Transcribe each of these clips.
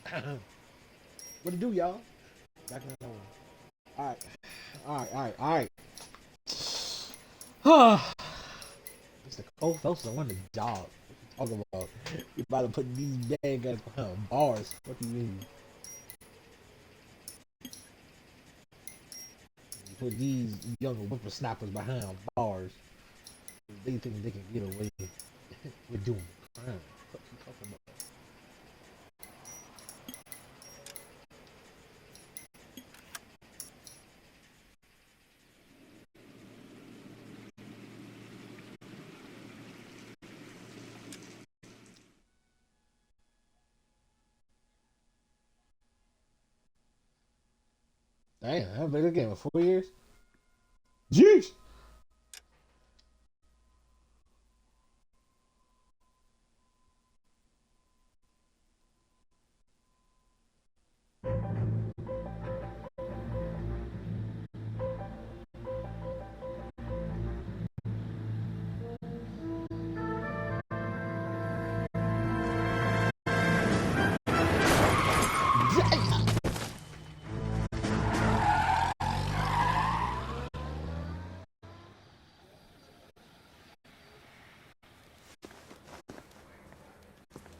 What it do, y'all? Back in the hole. Alright. Alright. It's the cold folks that want the job. What you talking about? You about to put these bad guys behind bars. What do you mean? You put these young whippersnappers behind bars. They think they can get away with doing crime. What you talking about? Damn, I haven't played this game in 4 years. Jeez.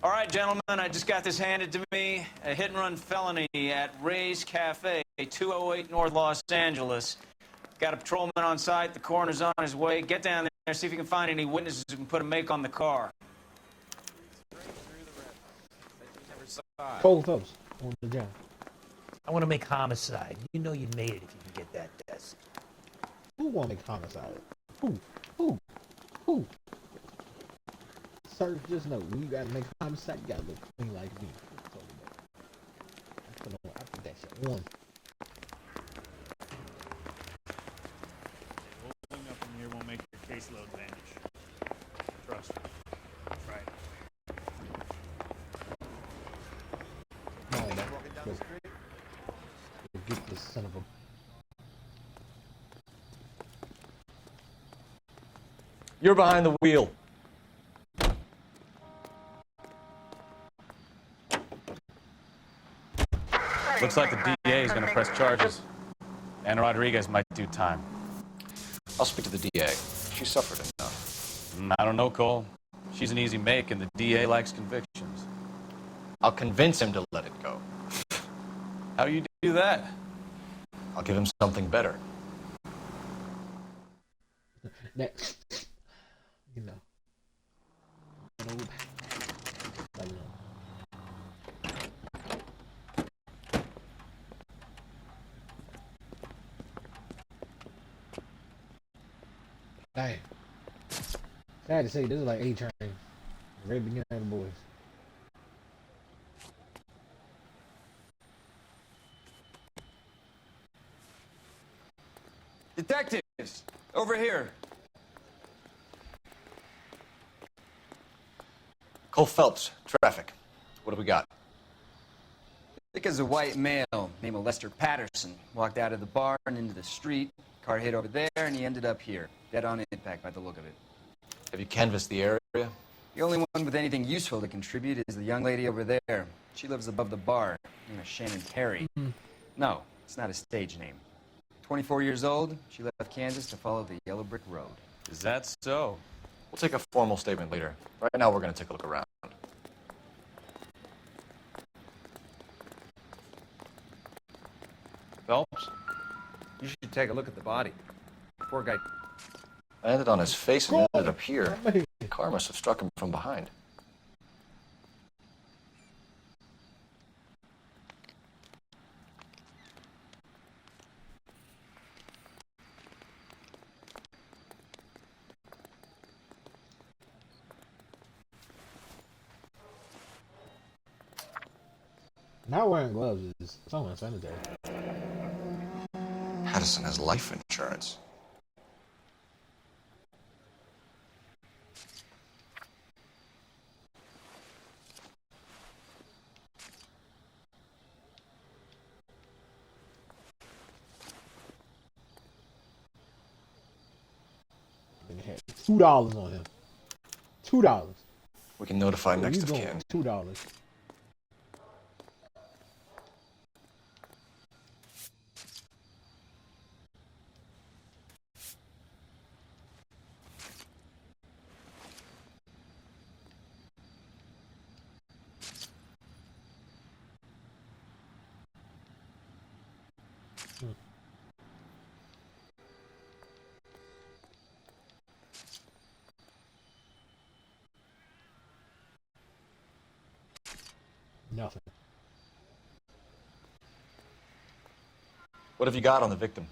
All right, gentlemen, I just got this handed to me. A hit-and-run felony at Ray's Cafe, 208 North Los Angeles. Got a patrolman on site. The coroner's on his way. Get down there, see if you can find any witnesses who can put a make on the car. Cold folks on the job. I want to make homicide. You know you made it if you can get that desk. Who want to make homicide? Who? Sir, just know when you gotta make homicide, you gotta look clean like me. I put that shit on. Holding up in here won't make your caseload vanish. Trust me. That's right. No, walking down the street. Get this son of a. You're behind the wheel. Looks like the DA is going to press charges. And Rodriguez might do time. I'll speak to the DA. She suffered enough. I don't know, Cole. She's an easy make, and the DA likes convictions. I'll convince him to let it go. How do you do that? I'll give him something better. Next, you know. Dang. Sad to say, this is like A-Train. Very beginning of the boys. Detectives, over here. Cole Phelps, traffic. What do we got? Thick as a white male named Lester Patterson walked out of the bar and into the street. Car hit over there, and he ended up here. Dead on impact by the look of it. Have you canvassed the area? The only one with anything useful to contribute is the young lady over there. She lives above the bar. Name is Shannon Terry. No, it's not a stage name. 24 years old, she left Kansas to follow the Yellow Brick Road. Is that so? We'll take a formal statement later. Right now, we're going to take a look around. Phelps, you should take a look at the body. Poor guy. Landed on his face and ended up here. The car must have struck him from behind. Not wearing gloves is so unsanitary. Patterson has life insurance. $2 on him. $2. We can notify next of kin. $2. What have you got on the victim?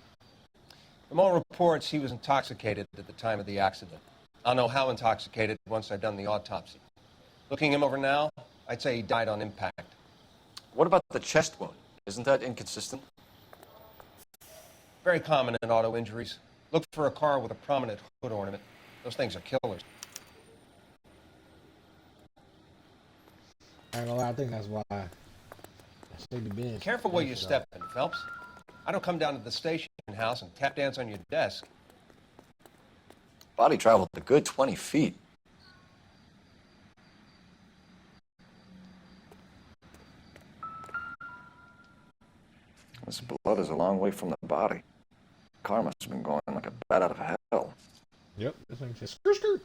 From all reports, he was intoxicated at the time of the accident. I'll know how intoxicated once I've done the autopsy. Looking him over now, I'd say he died on impact. What about the chest wound? Isn't that inconsistent? Very common in auto injuries. Look for a car with a prominent hood ornament. Those things are killers. I ain't gonna lie, I think that's why I stayed the bench. Careful where you step in, Phelps. I don't come down to the station house and tap dance on your desk. Body traveled a good 20 feet. This blood is a long way from the body. Car must have been going like a bat out of hell. Yep, this thing's just skirt.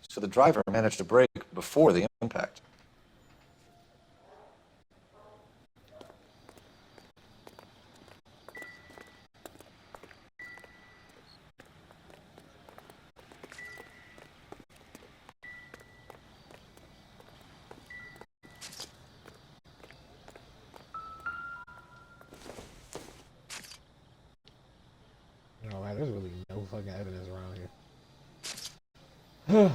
So the driver managed to brake before the impact. You know, man, there's really no fucking evidence around here.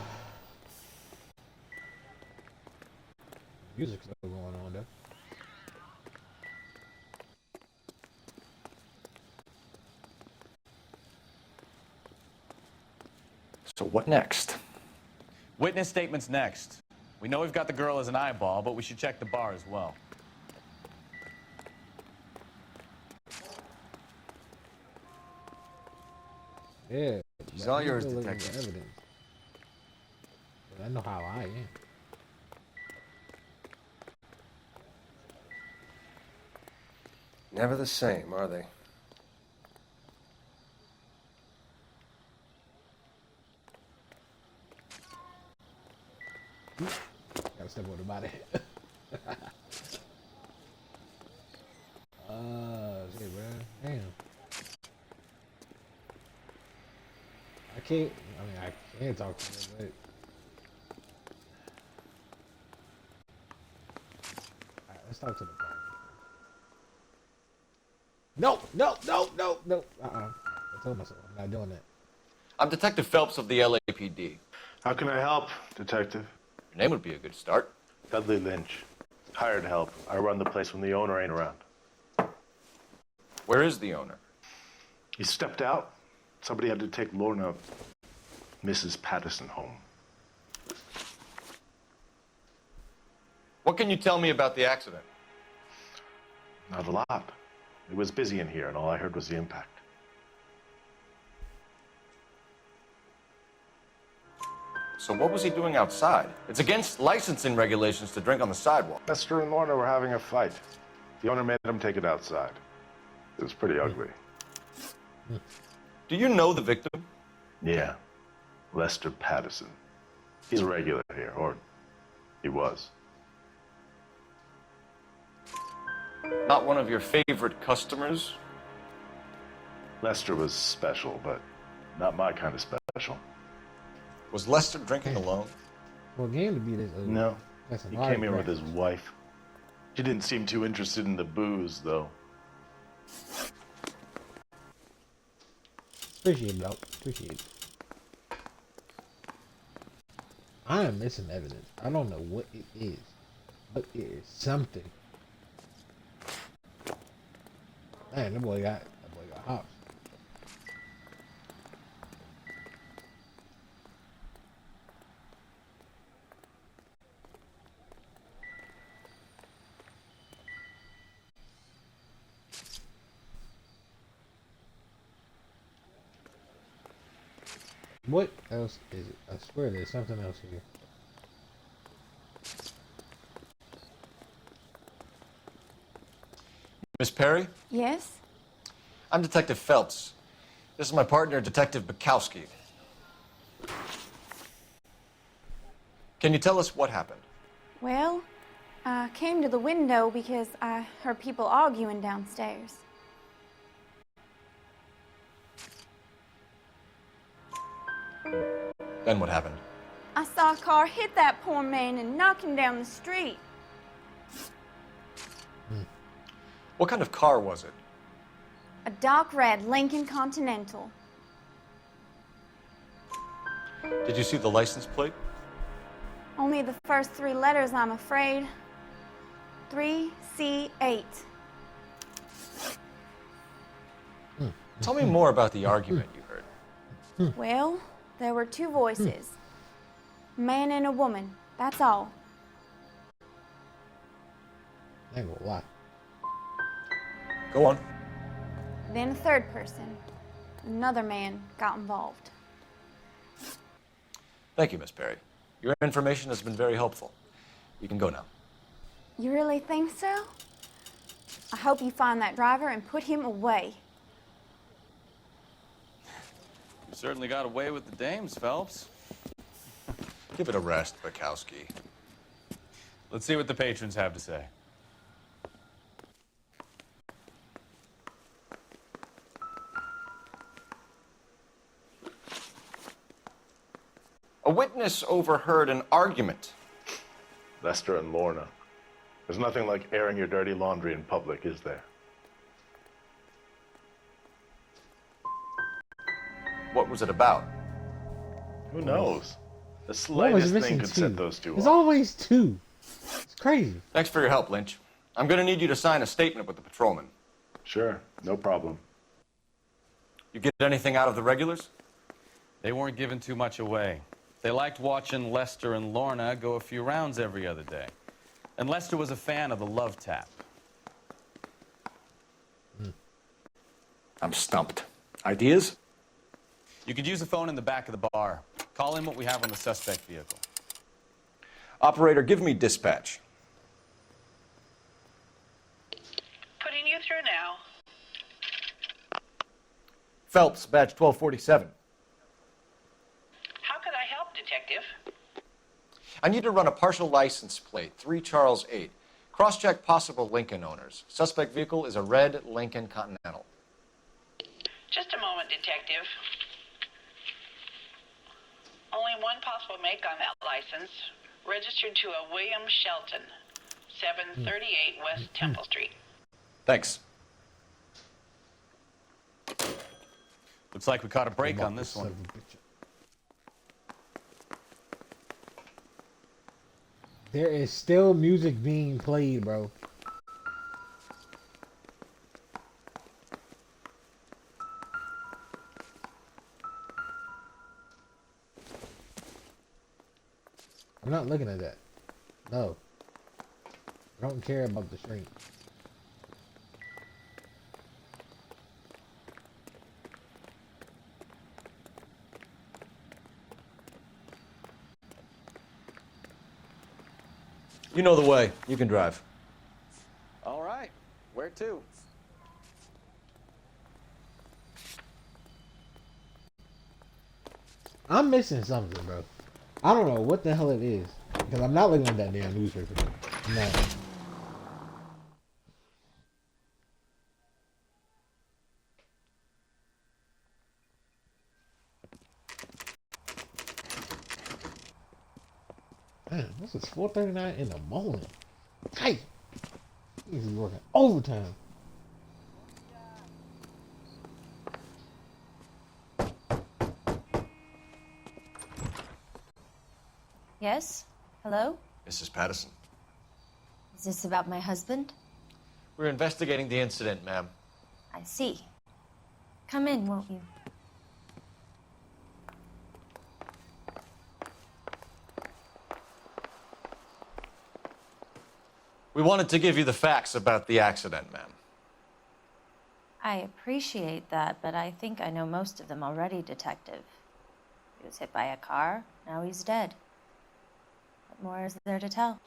Music's still going on though. So what next? Witness statements next. We know we've got the girl as an eyeball, but we should check the bar as well. Yeah. She's but all I'm yours, still looking for detective. evidence. But I know how I am. Never the same, are they? Gotta step over the body. Shit, bro. Damn. I can't. I mean, I can talk to her, but. Alright, let's talk to the partner. No, no, no, no, no. I told myself I'm not doing that. I'm Detective Phelps of the LAPD. How can I help, Detective? Your name would be a good start. Dudley Lynch. Hired help. I run the place when the owner ain't around. Where is the owner? He stepped out. Somebody had to take Lorna, Mrs. Patterson, home. What can you tell me about the accident? Not a lot. It was busy in here, and all I heard was the impact. So what was he doing outside? It's against licensing regulations to drink on the sidewalk. Lester and Lorna were having a fight. The owner made him take it outside. It was pretty ugly. Do you know the victim? Yeah. Lester Patterson. He's a regular here, or he was. Not one of your favorite customers? Lester was special, but not my kind of special. Was Lester drinking alone? For a game to be this ugly. No. That's a He lot came of here with his practice. wife. She didn't seem too interested in the booze, though. Appreciate it, bro. Appreciate it. I am missing evidence. I don't know what it is, but it is something. Man, that boy got hops. What else is it? I swear there's something else here. Miss Perry? Yes? I'm Detective Phelps. This is my partner, Detective Bukowski. Can you tell us what happened? Well, I came to the window because I heard people arguing downstairs. Then what happened? I saw a car hit that poor man and knock him down the street. What kind of car was it? A dark red Lincoln Continental. Did you see the license plate? Only the first 3 letters, I'm afraid. 3C8. Tell me more about the argument you heard. Well, there were 2 voices. A man and a woman, that's all. I ain't gonna lie. Go on. Then a 3rd person. Another man got involved. Thank you, Miss Perry. Your information has been very helpful. You can go now. You really think so? I hope you find that driver and put him away. You certainly got away with the dames, Phelps. Give it a rest, Bukowski. Let's see what the patrons have to say. A witness overheard an argument. Lester and Lorna. There's nothing like airing your dirty laundry in public, is there? What was it about? Who knows? The Always slightest missing thing could 2. set those 2 There's off. always 2. It's crazy. Thanks for your help, Lynch. I'm going to need you to sign a statement with the patrolman. Sure, no problem. You get anything out of the regulars? They weren't giving too much away. They liked watching Lester and Lorna go a few rounds every other day. And Lester was a fan of the love tap. I'm stumped. Ideas? You could use the phone in the back of the bar. Call in what we have on the suspect vehicle. Operator, give me dispatch. Putting you through now. Phelps, badge 1247. How could I help, Detective? I need to run a partial license plate, 3 Charles 8. Cross-check possible Lincoln owners. Suspect vehicle is a red Lincoln Continental. Just a moment, Detective. Only one possible make on that license. Registered to a William Shelton, 738 West Temple Street. Thanks. Looks like we caught a break on this one. There is still music being played, bro. I'm not looking at that. No. I don't care about the shrink. You know the way. You can drive. All right. Where to? I'm missing something, bro. I don't know what the hell it is. Because I'm not looking at that damn newspaper. I'm not. Man, this is 4:39 in the morning. Hey! He's working overtime. Yes? Hello? Mrs. Patterson. Is this about my husband? We're investigating the incident, ma'am. I see. Come in, won't you? We wanted to give you the facts about the accident, ma'am. I appreciate that, but I think I know most of them already, Detective. He was hit by a car, now he's dead. What more is there to tell?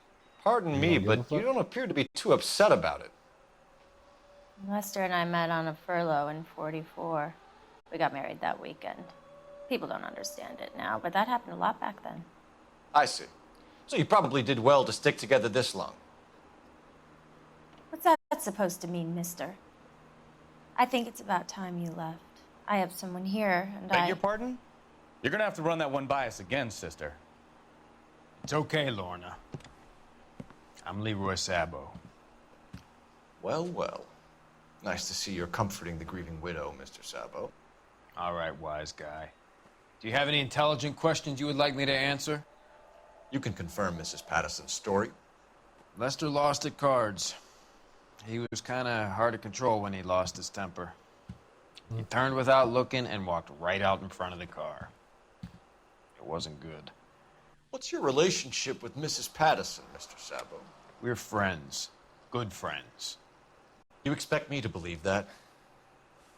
Pardon me, but you don't appear to be too upset about it. Lester and I met on a furlough in '44. We got married that weekend. People don't understand it now, but that happened a lot back then. I see. So you probably did well to stick together this long. What's that supposed to mean, mister? I think it's about time you left. I have someone here, and Beg your pardon? You're gonna have to run that one by us again, sister. It's okay, Lorna. I'm Leroy Sabo. Well, well. Nice to see you're comforting the grieving widow, Mr. Sabo. All right, wise guy. Do you have any intelligent questions you would like me to answer? You can confirm Mrs. Patterson's story. Lester lost at cards. He was kind of hard to control when he lost his temper. He turned without looking and walked right out in front of the car. It wasn't good. What's your relationship with Mrs. Patterson, Mr. Sabo? We're friends. Good friends. You expect me to believe that?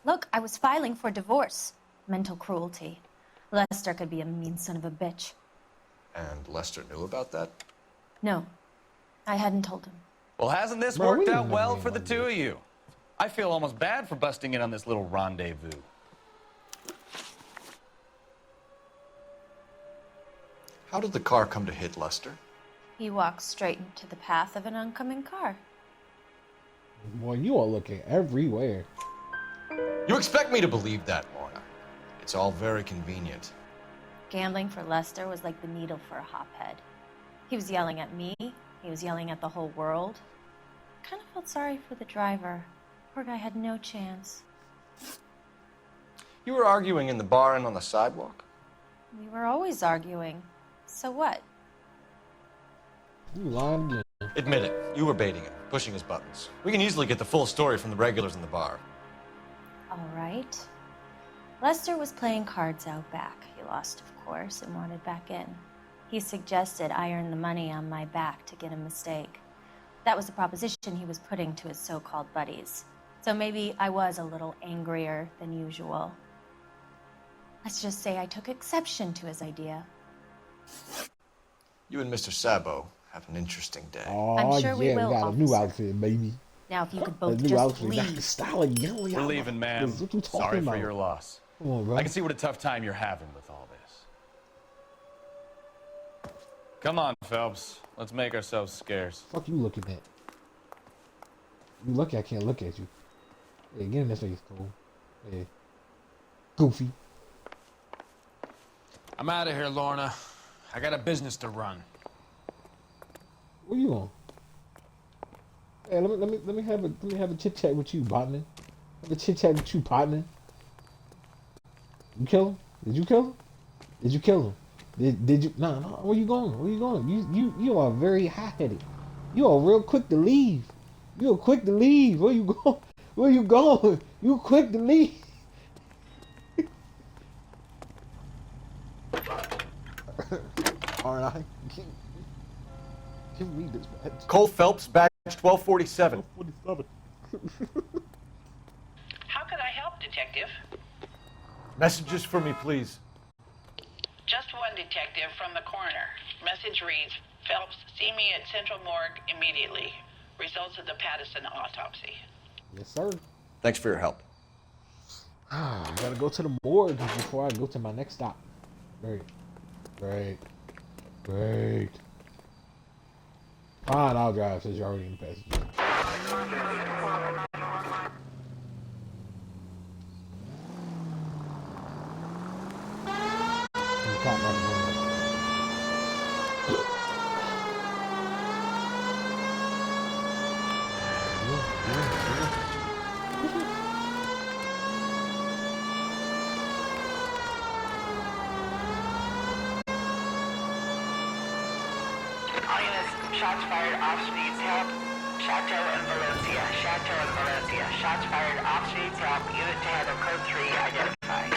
Look, I was filing for divorce. Mental cruelty. Lester could be a mean son of a bitch. And Lester knew about that? No, I hadn't told him. Well, hasn't this Bro, worked we out didn't well know for the about two of you? I feel almost bad for busting in on this little rendezvous. How did the car come to hit Lester? He walked straight into the path of an oncoming car. Boy, you are looking everywhere. You expect me to believe that, Lorna. It's all very convenient. Gambling for Lester was like the needle for a hophead. He was yelling at me. He was yelling at the whole world. I kind of felt sorry for the driver. Poor guy had no chance. You were arguing in the bar and on the sidewalk? We were always arguing. So what? You lying again. Admit it. You were baiting him, pushing his buttons. We can easily get the full story from the regulars in the bar. All right. Lester was playing cards out back. He lost, of course, and wanted back in. He suggested I earn the money on my back to get a mistake. That was the proposition he was putting to his so-called buddies. So maybe I was a little angrier than usual. Let's just say I took exception to his idea. You and Mr. Sabo have an interesting day. Oh, I'm sure yeah, we will, got a new officer. outfit, baby. Now, if you could A both new just outfit. Got the leave. style of yelling. We're leaving, ma'am. What you talking Sorry about? for your loss. Come on, bro. I can see what a tough time you're having with all this. Come on, Phelps. Let's make ourselves scarce. Fuck you looking at? You lucky I can't look at you. Hey, get in this face, Cole. Hey. Goofy. I'm out of here, Lorna. I got a business to run. Where you on? Hey, let me have a chit chat with you, partner. Have a chit chat with you, partner. You kill him? Did you kill him? Did you kill him? Did you? No. Where you going? Where you going? You are very hot-headed. You are real quick to leave. You are quick to leave. Where you going? Where you going? You quick to leave. Aren't I? Give me this badge. Cole Phelps, badge 1247. 1247. How could I help, Detective? Messages for me, please. Just one detective from the coroner. Message reads, Phelps, see me at Central Morgue immediately. Results of the Patterson autopsy. Yes, sir. Thanks for your help. I gotta go to the morgue before I go to my next stop. Great. Fine, I'll drive since you're already in the passenger. Cop right in front of me. All units, shots fired, officer needs help. Chateau and Valencia. Chateau and Valencia. Shots fired, officer needs help. Unit to handle code 3, identify.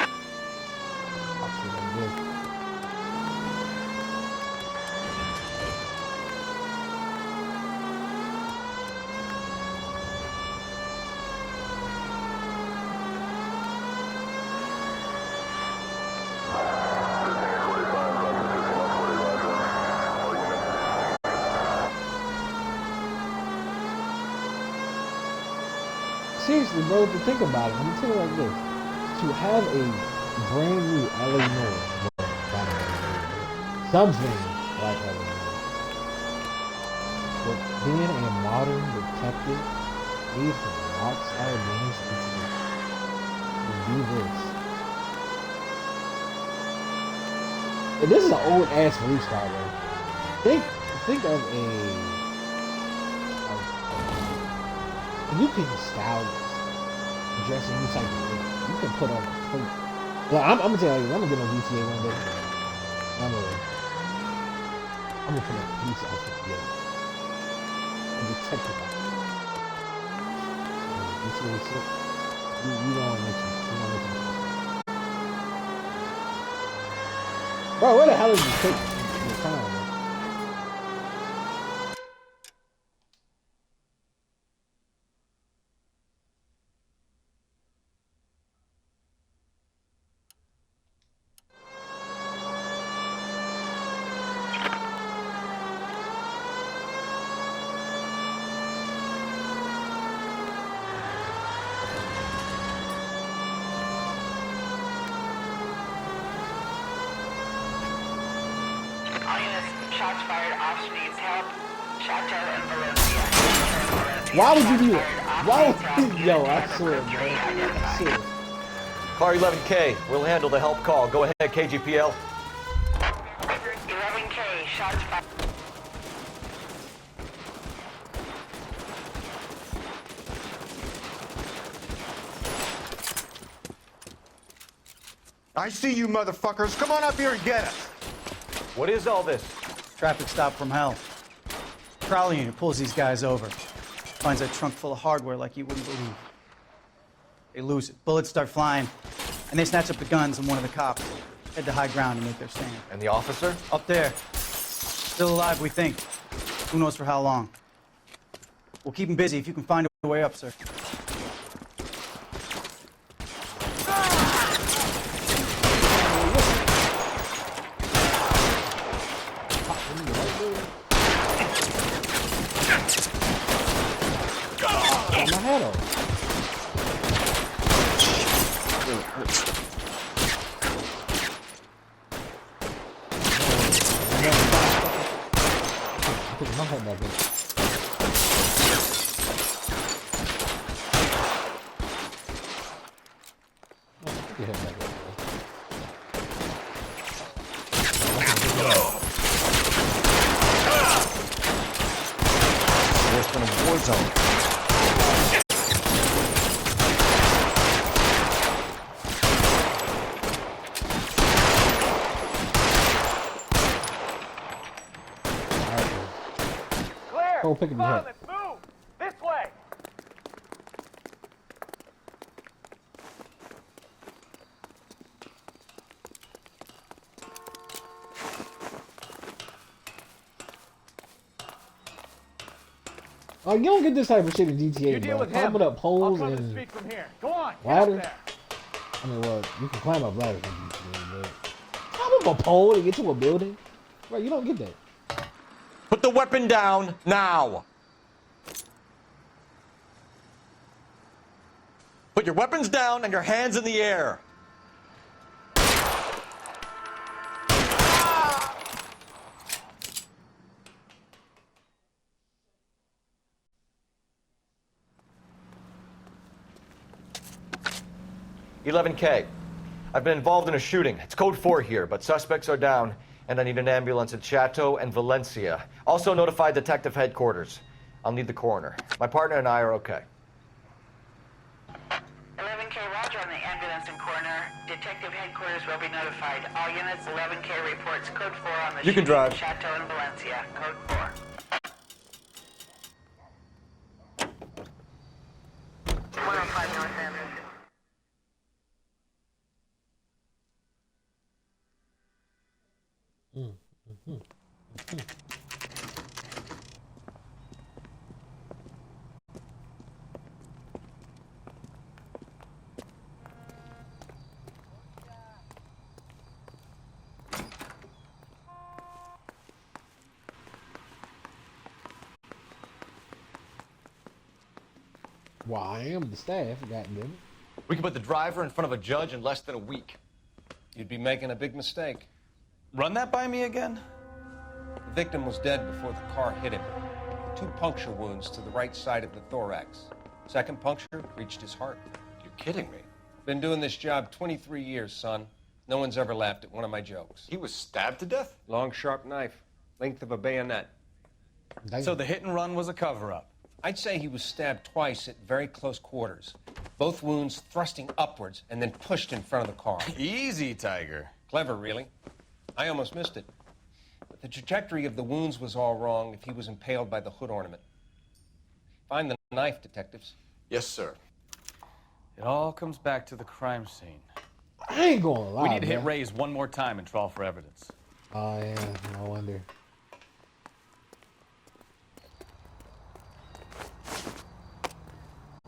Seriously, bro, if you think about it, I'm gonna tell you like this. To have a brand new LA Noire, something like LA Noire, but being a modern detective made from rockstar games to do this. And this is an old ass police car, bro. Think of a you can style this, dress any type of way. You can put on a coat. Well, I'm gonna tell you, I'm gonna get on GTA one day. I'm gonna put on a police outfit together. A detective outfit. GTA 6. You don't mention. Bro, where the hell is this tape? Come on, bro. All units, shots fired. Officer needs help. Chateau and Valencia. Why would you do that? Why would you? Yo, I swear, man. I swear. Car 11K, we'll handle the help call. Go ahead, KGPL. 11K, shots fired. I see you motherfuckers. Come on up here and get us. What is all this? Traffic stop from hell. Prowler unit pulls these guys over. Finds a trunk full of hardware like you wouldn't believe. They lose it. Bullets start flying. And they snatch up the guns and one of the cops. Head to high ground and make their stand. And the officer? Up there. Still alive, we think. Who knows for how long. We'll keep him busy if you can find a way up, sir. My head off. Really hurts. Put my head back in. Put your head back in. Worse than a war zone. Oh, pick up your head. Let's move! This way! Oh, you don't get this type of shit in GTA, You deal bro. with him. Climbing up poles I'll close the and street from here. Go on, get up ladder. there. I mean, well, you can climb up ladders in GTA, but climb up a pole to get to a building, bro, you don't get that. Put the weapon down now. Put your weapons down and your hands in the air. 11K. I've been involved in a shooting. It's code 4 here, but suspects are down, and I need an ambulance at Chateau and Valencia. Also notify detective headquarters. I'll need the coroner. My partner and I are okay. 11K, roger on the ambulance and coroner. Detective headquarters will be notified. All units, 11K reports code 4 on the You can shooting drive. in Chateau and Valencia. Code 4. Well, I am the staff, goddammit. We can put the driver in front of a judge in less than a week. You'd be making a big mistake. Run that by me again? The victim was dead before the car hit him. 2 puncture wounds to the right side of the thorax. Second puncture reached his heart. You're kidding me. Been doing this job 23 years, son. No one's ever laughed at one of my jokes. He was stabbed to death? Long, sharp knife. length of a bayonet. So the hit and run was a cover-up. I'd say he was stabbed twice at very close quarters. Both wounds thrusting upwards and then pushed in front of the car. Easy, Tiger. Clever, really. I almost missed it. But the trajectory of the wounds was all wrong if he was impaled by the hood ornament. Find the knife, detectives. Yes, sir. It all comes back to the crime scene. I ain't gonna lie. We need to hit man. Ray's one more time and trawl for evidence. Oh yeah, no wonder.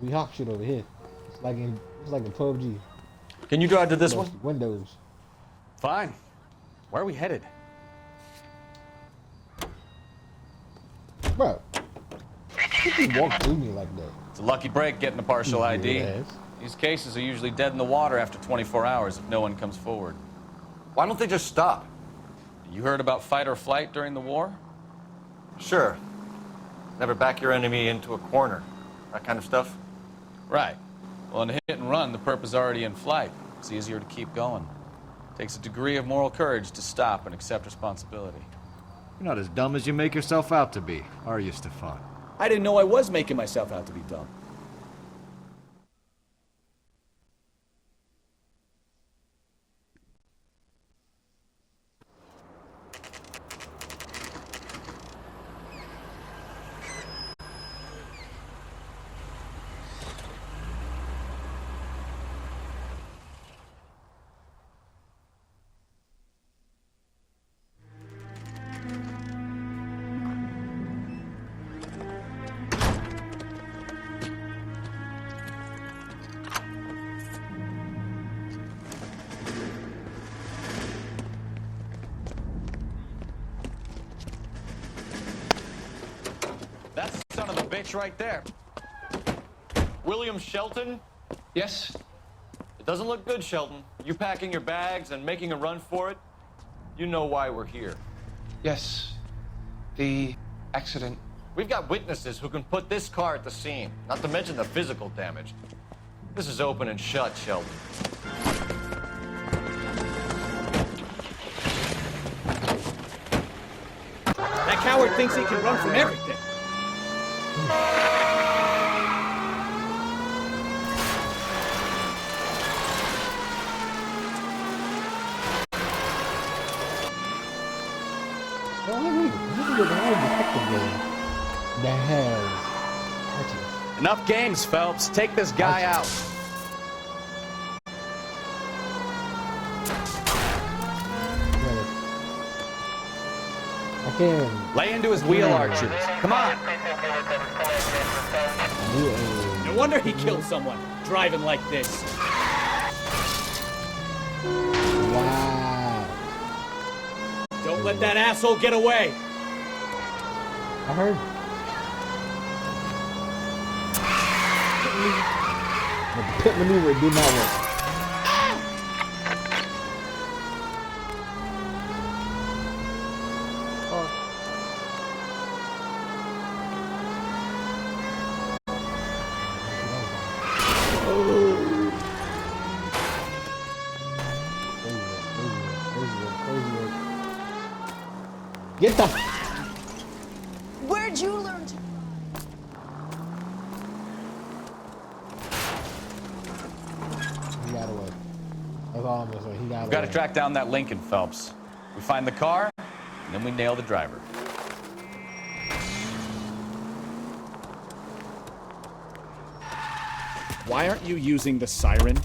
We hawk shit over here. It's like in PUBG. Can you drive to this one? Windows. Fine. Where are we headed? Bro, you walk through me like that. It's a lucky break getting a partial ID. Yes. These cases are usually dead in the water after 24 hours if no one comes forward. Why don't they just stop? You heard about fight or flight during the war? Sure. Never back your enemy into a corner. That kind of stuff. Right. Well, in a hit and run, the perp is already in flight. It's easier to keep going. Takes a degree of moral courage to stop and accept responsibility. You're not as dumb as you make yourself out to be, are you, Stefan? I didn't know I was making myself out to be dumb. That's the son of a bitch right there. William Shelton? Yes? It doesn't look good, Shelton. You packing your bags and making a run for it? You know why we're here. Yes. The accident. We've got witnesses who can put this car at the scene, not to mention the physical damage. This is open and shut, Shelton. That coward thinks he can run from everything. That has Enough games, Phelps. Take this guy out. I can Lay into his wheel arches. Come on. No wonder he killed someone, driving like this. Wow. Don't let that asshole get away. I heard. The pit maneuver did not work. Get the. Where'd you learn to? He got away. That's all I'm gonna say. He got away. We've got to track down that Lincoln, Phelps. We find the car, and then we nail the driver. Why aren't you using the siren?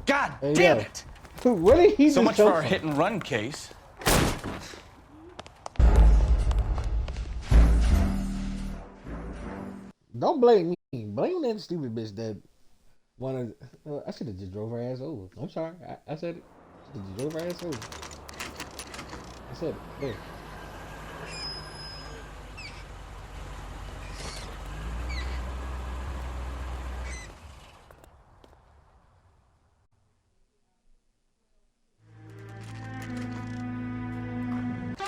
God Hey, damn yo. it! Really? He's So much for our hit and run case. Don't blame me. Blame that stupid bitch that wanted. I should have just drove her ass over. I'm sorry. I said it. I should have just drove her ass over. I said it. There.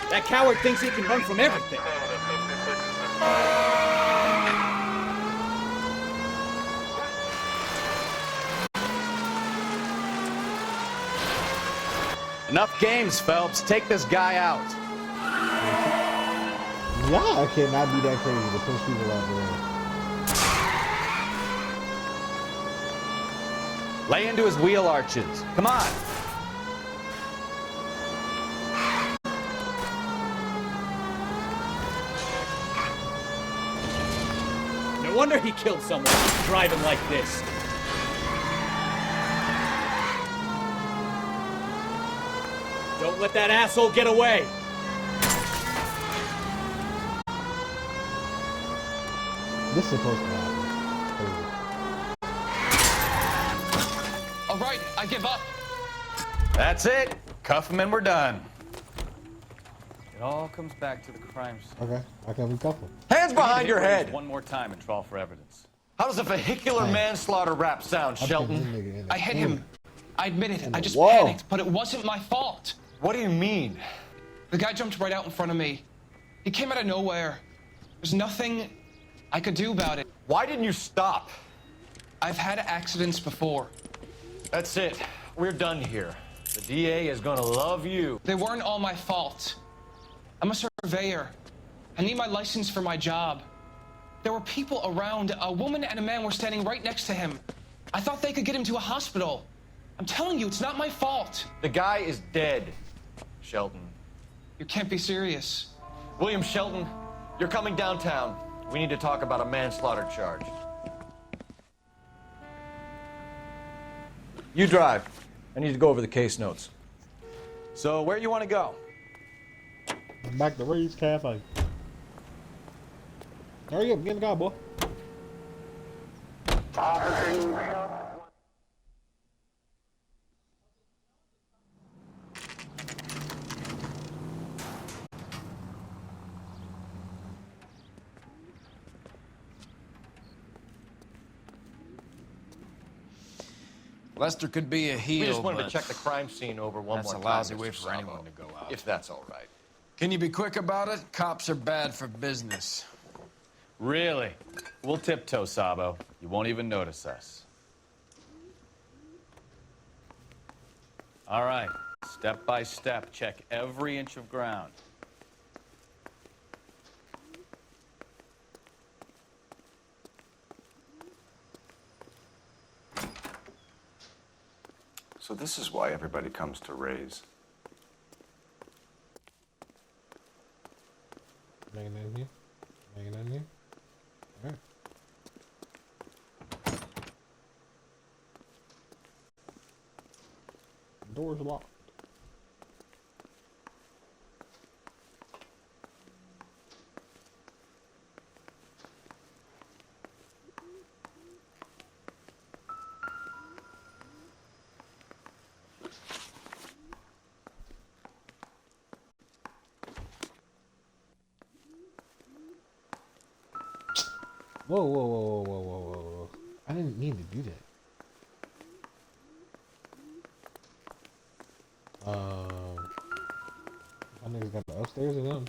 That coward thinks he can run from everything. Enough games, Phelps. Take this guy out. Y'all cannot be that crazy to push people out there. Lay into his wheel arches. Come on. No wonder he killed someone driving like this. Don't let that asshole get away. This is supposed to happen. All right, I give up. That's it. Cuff him and we're done. It all comes back to the crime scene. Okay, I can recouple. Hands behind your head! One more time and trial for evidence. How does a vehicular manslaughter rap sound, Shelton? I hit him. I admit it. I just Whoa. panicked, but it wasn't my fault. What do you mean? The guy jumped right out in front of me. He came out of nowhere. There's nothing I could do about it. Why didn't you stop? I've had accidents before. That's it. We're done here. The DA is gonna love you. They weren't all my fault. I'm a surveyor. I need my license for my job. There were people around. A woman and a man were standing right next to him. I thought they could get him to a hospital. I'm telling you, it's not my fault. The guy is dead, Shelton. You can't be serious. William Shelton, you're coming downtown. We need to talk about a manslaughter charge. You drive. I need to go over the case notes. So where you want to go? Back to Ray's Cafe. Hurry up, get in the car, boy. Lester could be a heel, We just wanted but to check the crime scene over one that's more a time. lousy Mr. way for Sabo. anyone to go out. If that's all right. Can you be quick about it? Cops are bad for business. Really? We'll tiptoe, Sabo. You won't even notice us. All right. Step by step, check every inch of ground. So this is why everybody comes to Ray's. Making that in here? Making that in here? Alright. Door's locked. Whoa, whoa, whoa, whoa, whoa, whoa, whoa. I didn't mean to do that. My niggas got the upstairs or something.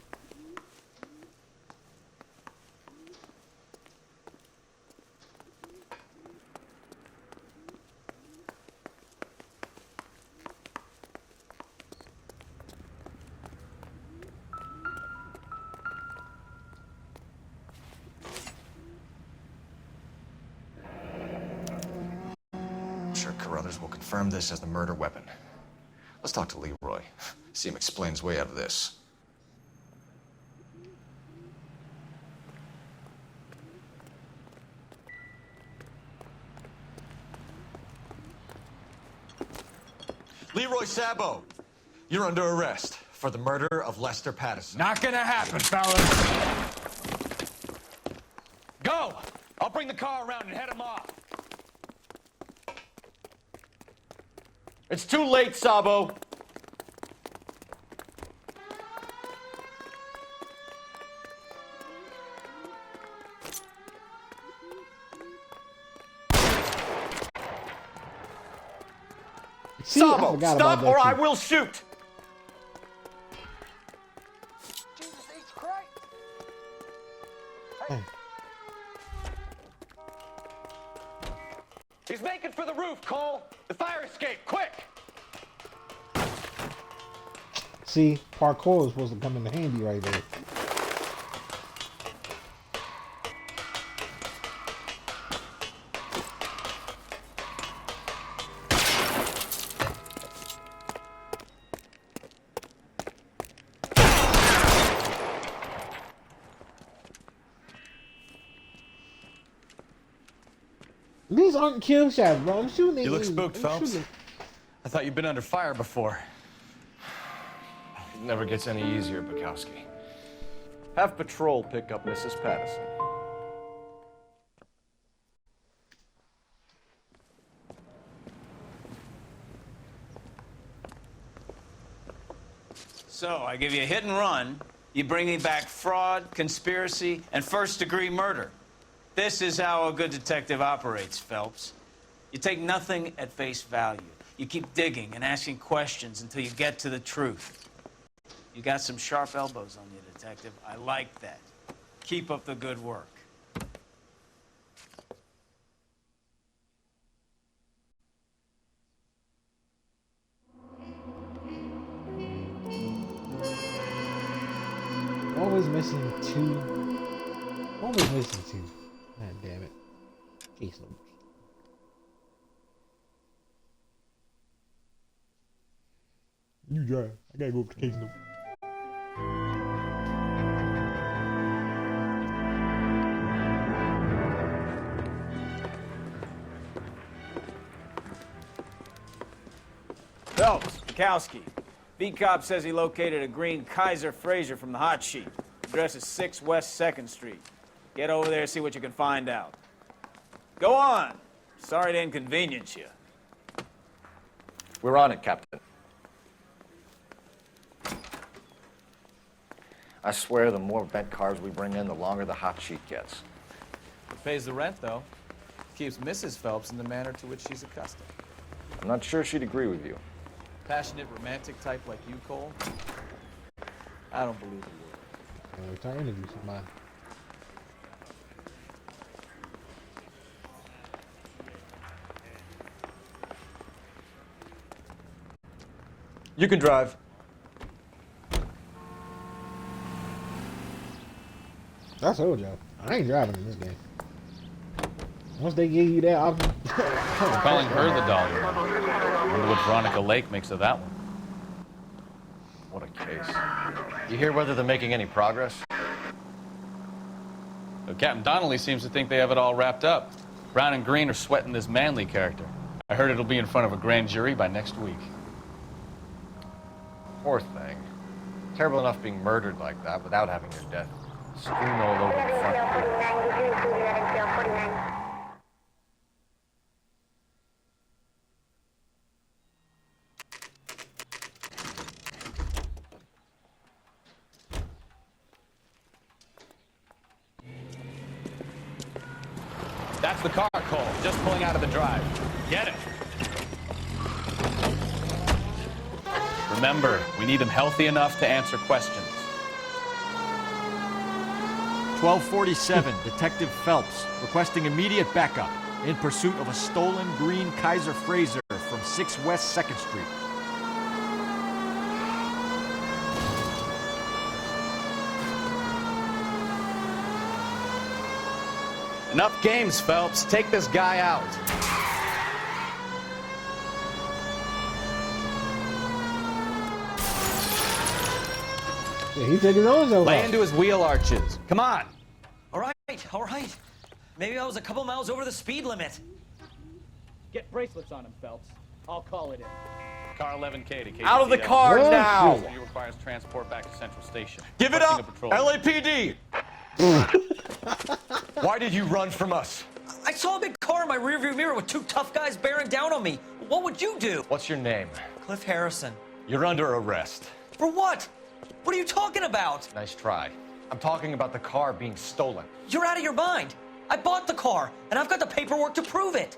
I'm sure Carruthers will confirm this as the murder weapon. Let's talk to Leroy. See him explain his way out of this. Leroy Sabo, you're under arrest for the murder of Lester Patterson. Not gonna happen, fellas. Go! I'll bring the car around and head him off. It's too late, Sabo. See, I Sabo, forgot stop about that or I shit. will shoot. Hey. He's making for the roof, Cole. The fire escape, quick! See, parkour is supposed to come in handy right there. These aren't kill shots, bro. I'm shooting at You look spooked, I'm Phelps. shooting. I thought you'd been under fire before. It never gets any easier, Bukowski. Have patrol pick up Mrs. Patterson. So, I give you a hit and run. You bring me back fraud, conspiracy, and first-degree murder. This is how a good detective operates, Phelps. You take nothing at face value. You keep digging and asking questions until you get to the truth. You got some sharp elbows on you, detective. I like that. Keep up the good work. Always missing two. Always missing two. God damn it. Case numbers. You drive. I gotta go up to case number. Phelps, Bukowski. V-Cop says he located a green Kaiser Fraser from the hot sheet. Address is 6 West 2nd Street. Get over there, see what you can find out. Go on. Sorry to inconvenience you. We're on it, Captain. I swear the more bent cars we bring in, the longer the hot sheet gets. It pays the rent, though. Keeps Mrs. Phelps in the manner to which she's accustomed. I'm not sure she'd agree with you. Passionate, romantic type like you, Cole? I don't believe a word. Try to interview somebody. You can drive. I told y'all. I ain't driving in this game. Once they give you that option. We're calling her the Dahlia. Wonder what Veronica Lake makes of that one. What a case. You hear whether they're making any progress? But Captain Donnelly seems to think they have it all wrapped up. Brown and Green are sweating this Manley character. I heard it'll be in front of a grand jury by next week. Poor thing. Terrible enough being murdered like that without having your death strewn all over the front page. That's the car, Cole, just pulling out of the drive. Get it. Remember, we need him healthy enough to answer questions. 1247, Detective Phelps, requesting immediate backup in pursuit of a stolen green Kaiser Fraser from 6 West 2nd Street. Enough games, Phelps. Take this guy out. Yeah, he took his own self Lay out. into his wheel arches. Come on. All right. Maybe I was a couple miles over the speed limit. Get bracelets on him, Phelps. I'll call it in. Car 11K to KBTO. Out of the car now! He requires transport back to Central Station. Give it Requesting up, a patrol. LAPD! Why did you run from us? I saw a big car in my rearview mirror with two tough guys bearing down on me. What would you do? What's your name? Cliff Harrison. You're under arrest. For what? What are you talking about? Nice try. I'm talking about the car being stolen. You're out of your mind. I bought the car, and I've got the paperwork to prove it.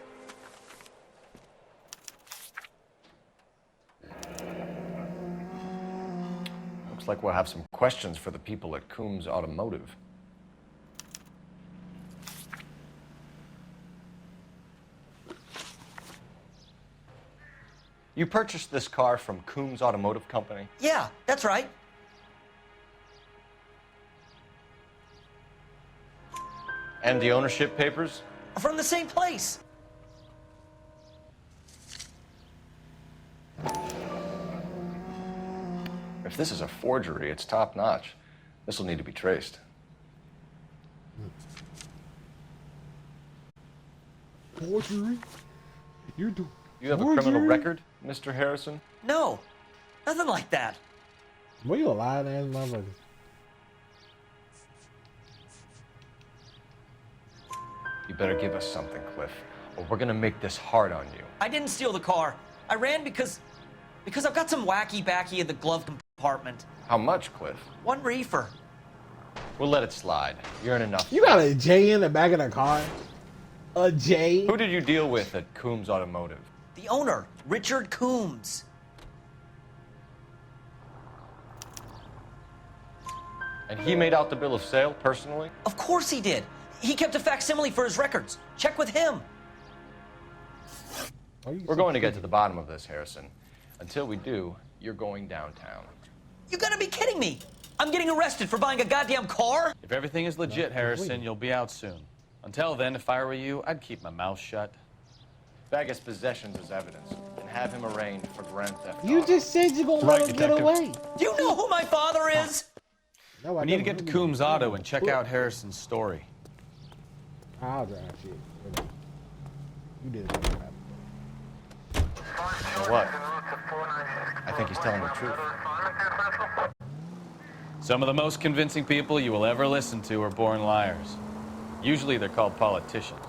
Looks like we'll have some questions for the people at Coombs Automotive. You purchased this car from Coombs Automotive Company? Yeah, that's right. And the ownership papers? From the same place. If this is a forgery, it's top-notch. This will need to be traced. Forgery? You're doing. You have a criminal record, Mr. Harrison? No, nothing like that. Were you a lying ass motherfucker? You better give us something, Cliff, or we're gonna make this hard on you. I didn't steal the car. I ran because I've got some wacky backy in the glove compartment. How much, Cliff? 1 reefer. We'll let it slide. You're in enough. You got a J in the back of the car? A J? Who did you deal with at Coombs Automotive? The owner, Richard Coombs. And he made out the bill of sale personally? Of course he did. He kept a facsimile for his records. Check with him. We're going to get to the bottom of this, Harrison. Until we do, you're going downtown. You gotta be kidding me. I'm getting arrested for buying a goddamn car? If everything is legit, Harrison, you'll be out soon. Until then, if I were you, I'd keep my mouth shut. Bag his possessions as evidence and have him arraigned for grand theft. You just said you're gonna let him get away. Do you know who my father is? No, We need to get to Coombs Auto and check out Harrison's story. I'll drive shit. You did it. You know what? I think he's telling the truth. Some of the most convincing people you will ever listen to are born liars. Usually they're called politicians.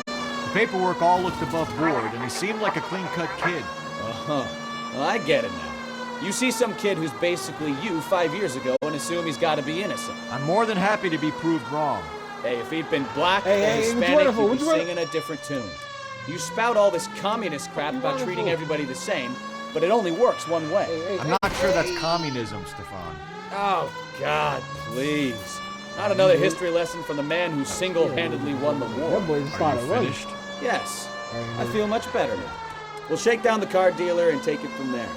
The paperwork all looked above board, and he seemed like a clean-cut kid. Uh-huh. Well, I get it now. You see some kid who's basically you 5 years ago and assume he's got to be innocent. I'm more than happy to be proved wrong. Hey, if he'd been black or hey, Hispanic, he'd be singing a different tune. You spout all this communist crap about treating everybody the same, but it only works one way. I'm not sure that's communism, Stefan. Oh, God, please. Not another history lesson from the man who single-handedly won the war. That boy started Finished? Yes. I feel much better now. We'll shake down the car dealer and take it from there.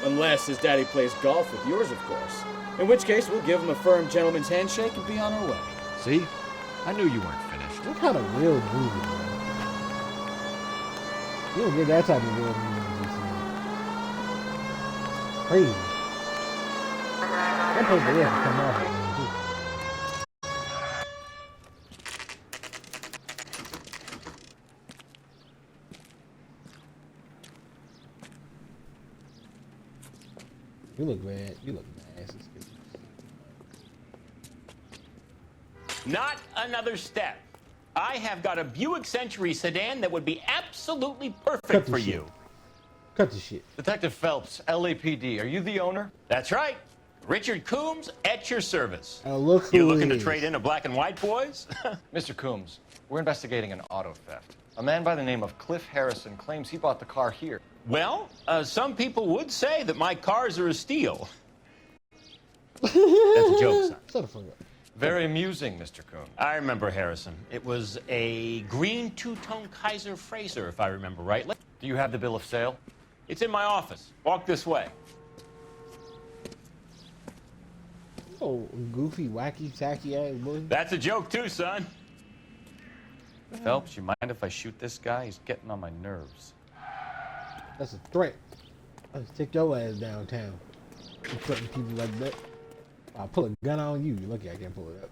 Unless his daddy plays golf with yours, of course. In which case, we'll give him a firm gentleman's handshake and be on our way. See? I knew you weren't finished. What kind of real movie, man? You don't get that type of real movie. Crazy. That paper there come off. Man, you look bad. You look nasty. Not another step. I have got a Buick Century sedan that would be absolutely perfect for you. Cut the shit. Detective Phelps, LAPD, are you the owner? That's right. Richard Coombs at your service. Oh, look who You looking to is. trade in a black and white, boys? Mr. Coombs, we're investigating an auto theft. A man by the name of Cliff Harrison claims he bought the car here. Well, some people would say that my cars are a steal. That's a joke, son. Shut the fuck up. Very amusing, Mr. Coombs. I remember Harrison. It was a green two-tone Kaiser Frazer, if I remember right. Do you have the bill of sale? It's in my office. Walk this way. Oh, goofy, wacky, tacky ass boy. That's a joke too, son. Phelps, you mind if I shoot this guy? He's getting on my nerves. That's a threat. Let's take your ass downtown. You threatening people like that. I'll pull a gun on you. You're lucky I can't pull it up.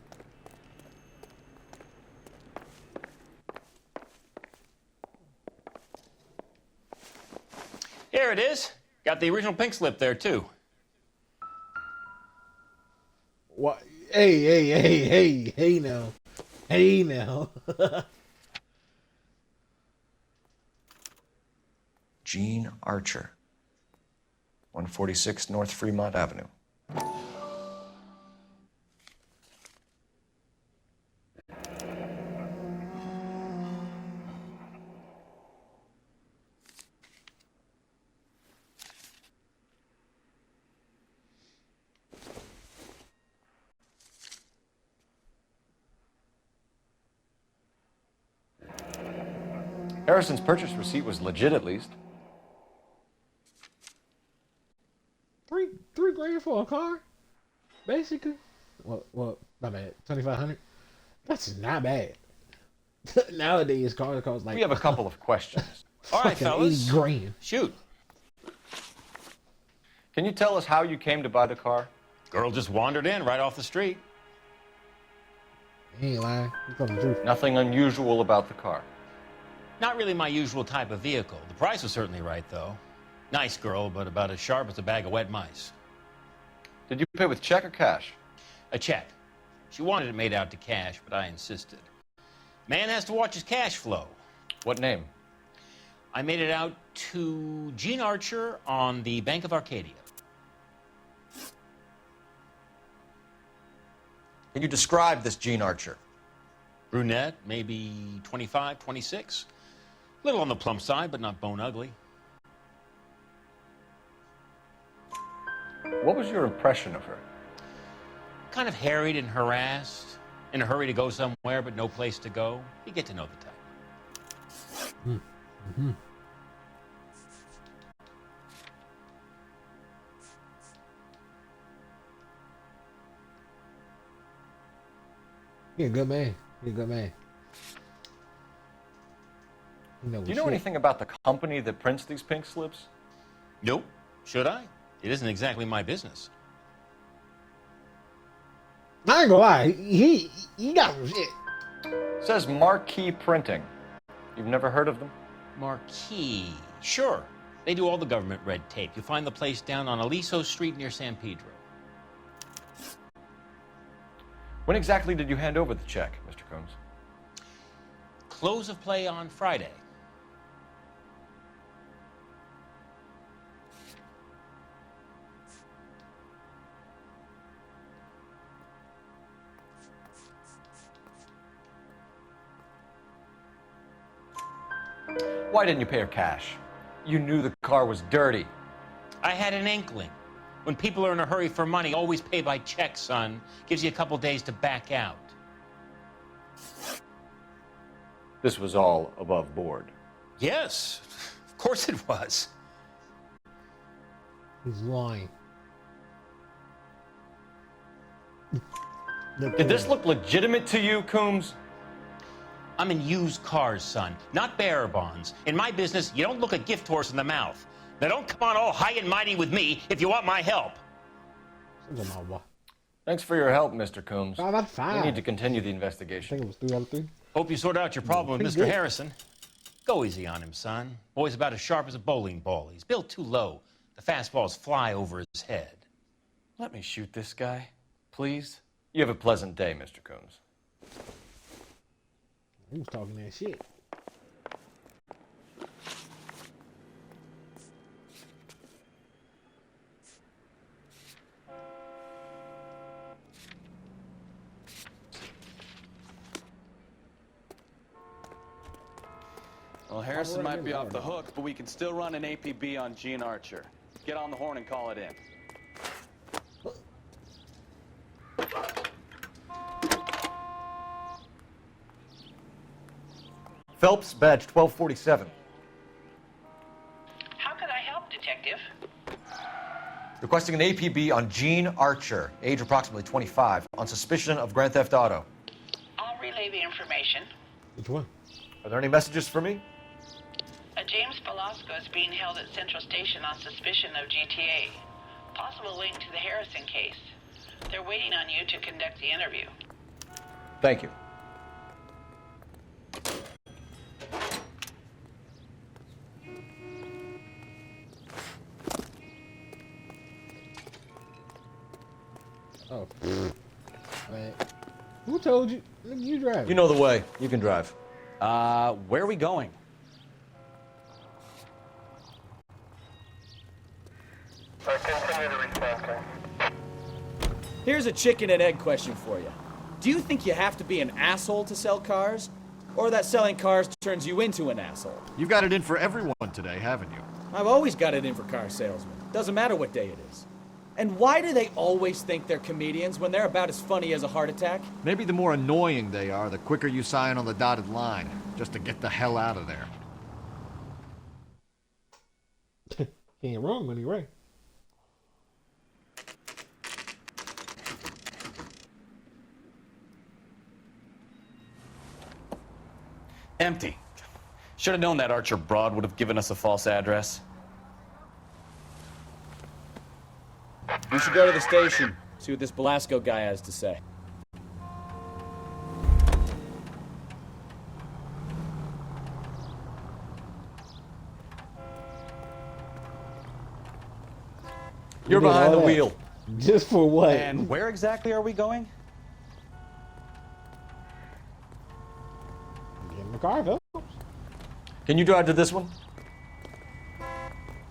Here it is. Got the original pink slip there too. What? Hey now. Hey now. Gene Archer, 146 North Fremont Avenue. Harrison's purchase receipt was legit, at least. Three grand for a car, basically. Well, not bad. 2,500. That's not bad. Nowadays, cars cost like. We have a couple of questions. All right, fucking fellas. 80 grand. Shoot. Can you tell us how you came to buy the car? Girl just wandered in right off the street. He ain't lying. He's telling the truth. Nothing unusual about the car. Not really my usual type of vehicle. The price was certainly right, though. Nice girl, but about as sharp as a bag of wet mice. Did you pay with check or cash? A check. She wanted it made out to cash, but I insisted. Man has to watch his cash flow. What name? I made it out to Gene Archer on the Bank of Arcadia. Can you describe this Gene Archer? Brunette, maybe 25, 26. Little on the plump side, but not bone ugly. What was your impression of her? Kind of harried and harassed, in a hurry to go somewhere, but no place to go. You get to know the type. Mm-hmm. He a good man. He a good man. Do you know anything about the company that prints these pink slips? Nope. Should I? It isn't exactly my business. I ain't gonna lie. He got some shit. It says Marquee Printing. You've never heard of them? Marquee. Sure. They do all the government red tape. You'll find the place down on Aliso Street near San Pedro. When exactly did you hand over the check, Mr. Combs? Close of play on Friday. Why didn't you pay her cash? You knew the car was dirty. I had an inkling. When people are in a hurry for money, always pay by check, son. Gives you a couple days to back out. This was all above board. Yes, of course it was. He's lying. Did this look legitimate to you, Coombs? I'm in used cars, son, not bearer bonds. In my business, you don't look a gift horse in the mouth. Now don't come on all high and mighty with me if you want my help. Thanks for your help, Mr. Coombs. Oh, that's fine. We need to continue the investigation. I think it was 3 out of 3. Hope you sort out your problem with Mr. good. Harrison. Go easy on him, son. Boy's about as sharp as a bowling ball. He's built too low. The fastballs fly over his head. Let me shoot this guy, please. You have a pleasant day, Mr. Coombs. He was talking that shit. Well, Harrison might be off the hook, but we can still run an APB on Gene Archer. Get on the horn and call it in. Phelps, badge 1247. How could I help, Detective? Requesting an APB on Gene Archer, age approximately 25, on suspicion of grand theft auto. I'll relay the information. Which one? Are there any messages for me? A James Velasco is being held at Central Station on suspicion of GTA. Possible link to the Harrison case. They're waiting on you to conduct the interview. Thank you. Oh, man. Who told you? Nigga, you drive. You know the way. You can drive. Where are we going? Here's a chicken and egg question for you. Do you think you have to be an asshole to sell cars? Or that selling cars turns you into an asshole? You've got it in for everyone today, haven't you? I've always got it in for car salesmen. Doesn't matter what day it is. And why do they always think they're comedians when they're about as funny as a heart attack? Maybe the more annoying they are, the quicker you sign on the dotted line, just to get the hell out of there. He ain't wrong when he right. Empty. Should have known that Archer broad would have given us a false address. We should go to the station, see what this Belasco guy has to say. You're did behind all the that. wheel. Just for what? And where exactly are we going? Get in the car, Phil. Can you drive to this one?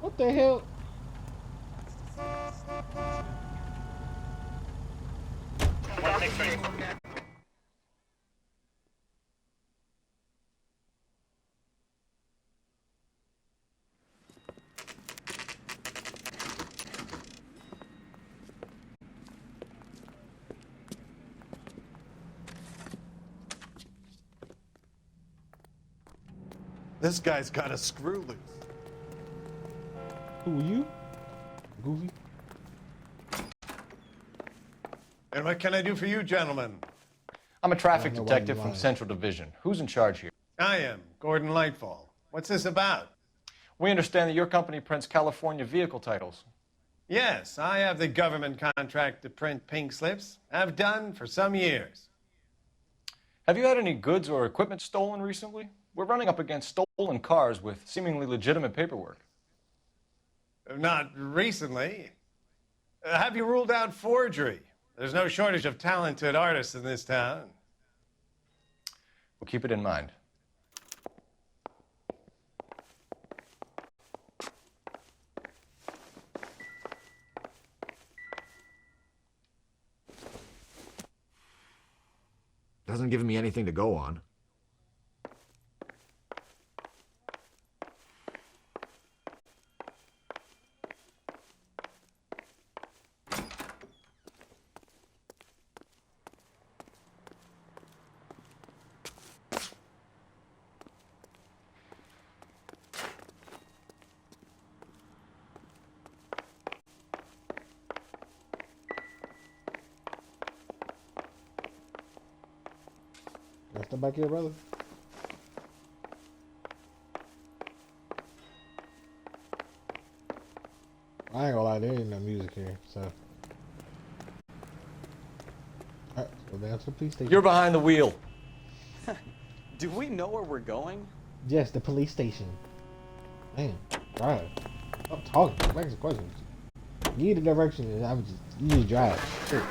What the hell? This guy's got a screw loose. Who are you? Goofy? And what can I do for you, gentlemen? I'm a traffic I don't know why detective you're from lying. Central Division. Who's in charge here? I am, Gordon Lightfall. What's this about? We understand that your company prints California vehicle titles. Yes, I have the government contract to print pink slips. I've done for some years. Have you had any goods or equipment stolen recently? We're running up against stolen cars with seemingly legitimate paperwork. Not recently. Have you ruled out forgery? There's no shortage of talented artists in this town. We'll keep it in mind. Doesn't give me anything to go on. Can I step back here, brother? I ain't gonna lie, there ain't no music here, so. Alright, go down to the police station. You're behind the wheel. Do we know where we're going? Yes, the police station. Man, drive. Stop talking. Ask the questions. Give you the direction, and I would just, you just drive. Sure.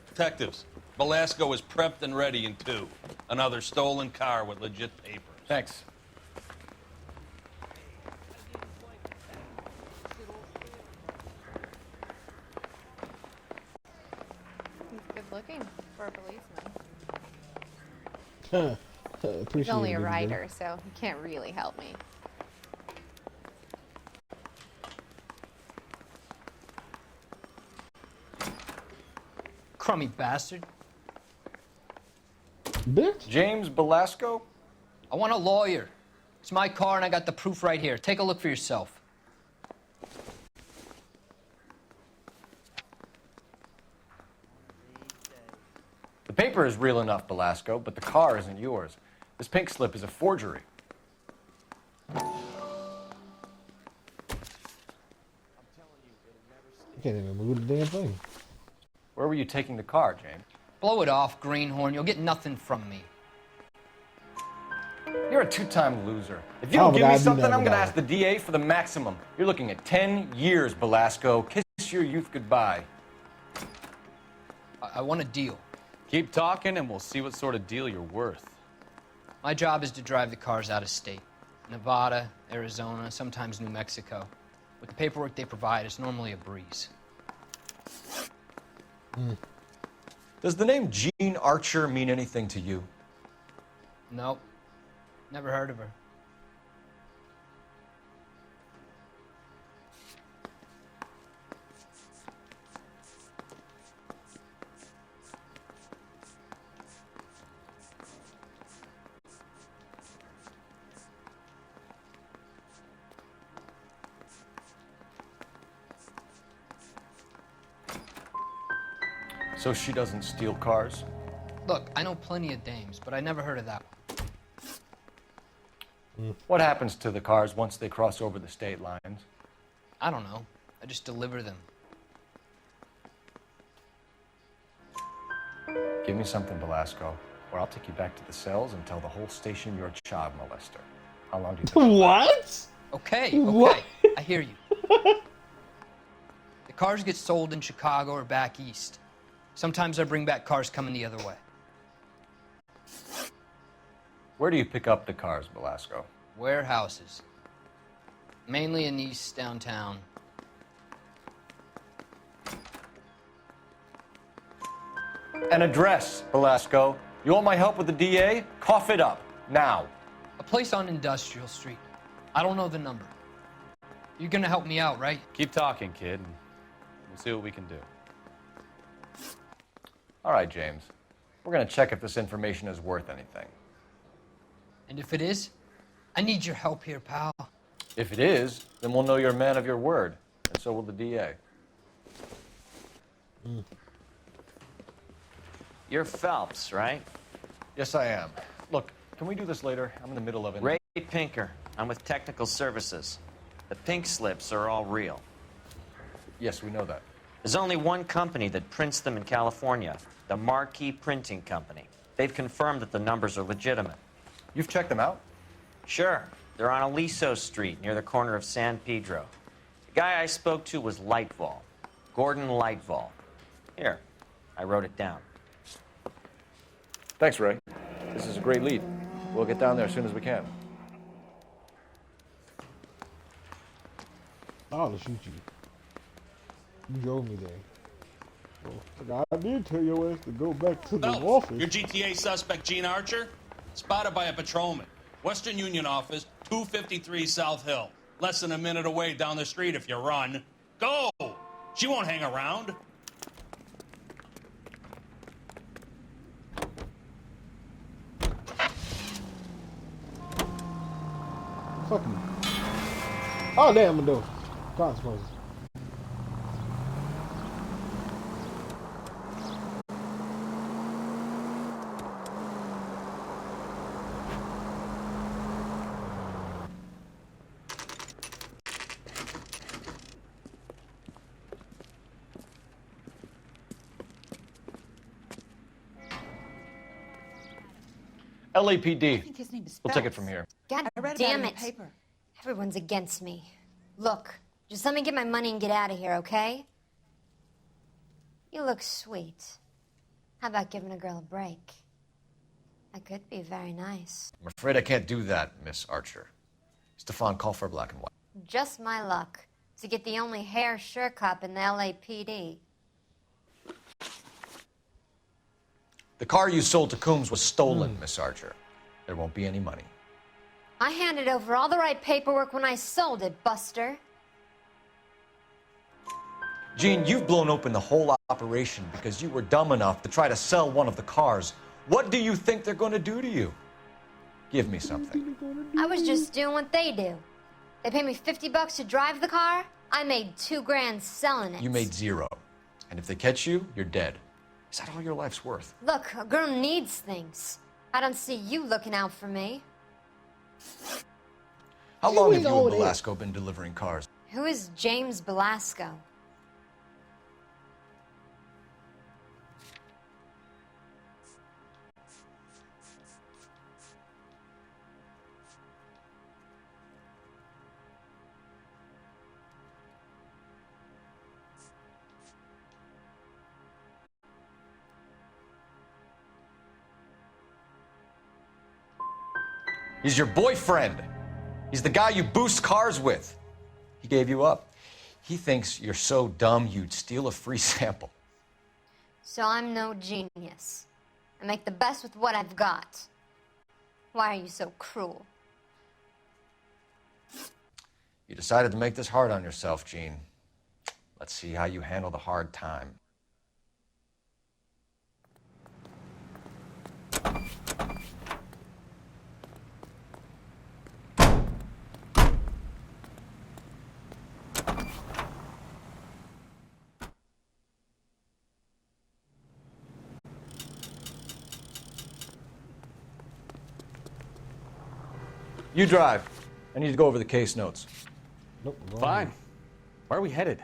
Detectives, Belasco is prepped and ready in 2. Another stolen car with legit papers. Thanks. He's good looking for a policeman. Appreciate He's only it, a baby writer, girl. so he can't really help me. Crummy bastard. Bitch. James Belasco? I want a lawyer. It's my car and I got the proof right here. Take a look for yourself. The paper is real enough, Belasco, but the car isn't yours. This pink slip is a forgery. You can't even move the damn thing. Where were you taking the car, James? Blow it off, greenhorn. You'll get nothing from me. You're a two-time loser. If you Oh, don't but give me I do something, never I'm going to know. ask the DA for the maximum. You're looking at 10 years, Belasco. Kiss your youth goodbye. I want a deal. Keep talking and we'll see what sort of deal you're worth. My job is to drive the cars out of state. Nevada, Arizona, sometimes New Mexico. With the paperwork they provide, it's normally a breeze. Does the name Jean Archer mean anything to you? Nope. Never heard of her. So she doesn't steal cars? Look, I know plenty of dames, but I never heard of that one. What happens to the cars once they cross over the state lines? I don't know. I just deliver them. Give me something, Velasco, or I'll take you back to the cells and tell the whole station you're a child molester. How long do you think? What? Okay, What? I hear you. The cars get sold in Chicago or back east. Sometimes I bring back cars coming the other way. Where do you pick up the cars, Velasco? Warehouses. Mainly in East downtown. An address, Velasco. You want my help with the DA? Cough it up, now. A place on Industrial Street. I don't know the number. You're gonna help me out, right? Keep talking, kid, and we'll see what we can do. All right, James. We're gonna check if this information is worth anything. And if it is, I need your help here, pal. If it is, then we'll know you're a man of your word, and so will the DA. You're Phelps, right? Yes, I am. Look, can we do this later? I'm in the middle of it. Ray Pinker. I'm with Technical Services. The pink slips are all real. Yes, we know that. There's only one company that prints them in California, the Marquee Printing Company. They've confirmed that the numbers are legitimate. You've checked them out? Sure. They're on Aliso Street, near the corner of San Pedro. The guy I spoke to was Lightval. Gordon Lightval. Here, I wrote it down. Thanks, Ray. This is a great lead. We'll get down there as soon as we can. I'll shoot you. You drove me there. Well, I did tell your ass to go back to the office. Your GTA suspect, Gene Archer, spotted by a patrolman. Western Union office, 253 South Hill. Less than a minute away down the street if you run. Go! She won't hang around. Fuck you. Oh, damn, I'm doing consequences. LAPD. His name is We'll take it from here. God I read damn about it. it in the paper. Everyone's against me. Look, just let me get my money and get out of here, okay? You look sweet. How about giving a girl a break? That could be very nice. I'm afraid I can't do that, Miss Archer. Stefan, call for black and white. Just my luck to get the only hair sure cop in the LAPD. The car you sold to Coombs was stolen, Miss Archer. There won't be any money. I handed over all the right paperwork when I sold it, Buster. Gene, you've blown open the whole operation because you were dumb enough to try to sell one of the cars. What do you think they're going to do to you? Give me something. I was just doing what they do. They paid me $50 to drive the car. I made $2 grand selling it. You made zero. And if they catch you, you're dead. Is that all your life's worth? Look, a girl needs things. I don't see you looking out for me. How long have you and Velasco been delivering cars? Who is James Belasco? He's your boyfriend. He's the guy you boost cars with. He gave you up. He thinks you're so dumb you'd steal a free sample. So I'm no genius. I make the best with what I've got. Why are you so cruel? You decided to make this hard on yourself, Gene. Let's see how you handle the hard time. You drive. I need to go over the case notes. Nope. Fine. Where are we headed?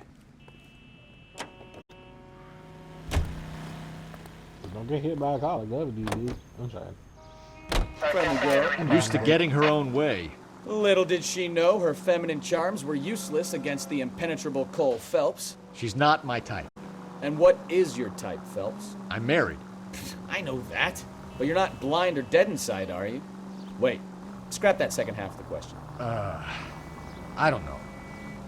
Don't get hit by a collar. The other dude is. I'm sorry. Friendly girl. Used to getting her own way. Little did she know her feminine charms were useless against the impenetrable Cole Phelps. She's not my type. And what is your type, Phelps? I'm married. I know that. But you're not blind or dead inside, are you? Wait. Scrap that second half of the question. I don't know.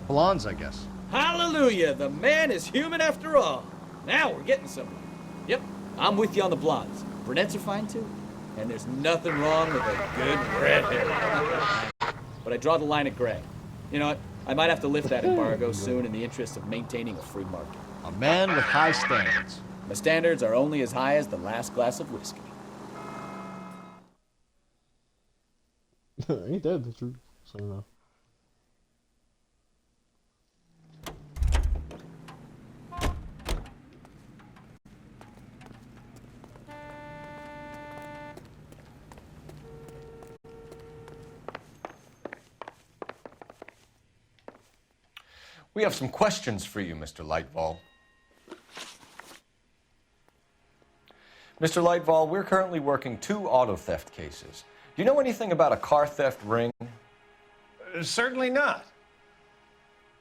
Blondes, I guess. Hallelujah! The man is human after all. Now we're getting somewhere. Yep, I'm with you on the blondes. Brunettes are fine too. And there's nothing wrong with a good redhead. But I draw the line at gray. You know what? I might have to lift that embargo soon in the interest of maintaining a free market. A man with high standards. My standards are only as high as the last glass of whiskey. Ain't that the truth? So, you know. We have some questions for you, Mr. Lightval. Mr. Lightval, we're currently working 2 auto theft cases. Do you know anything about a car theft ring? Certainly not.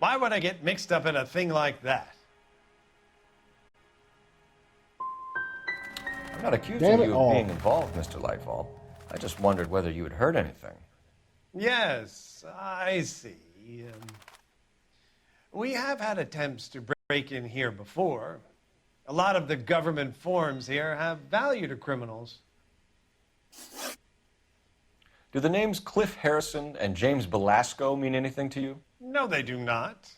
Why would I get mixed up in a thing like that? I'm not accusing you of being involved, Mr. Lightval. I just wondered whether you had heard anything. Yes, I see. We have had attempts to break in here before. A lot of the government forms here have value to criminals. Do the names Cliff Harrison and James Belasco mean anything to you? No, they do not.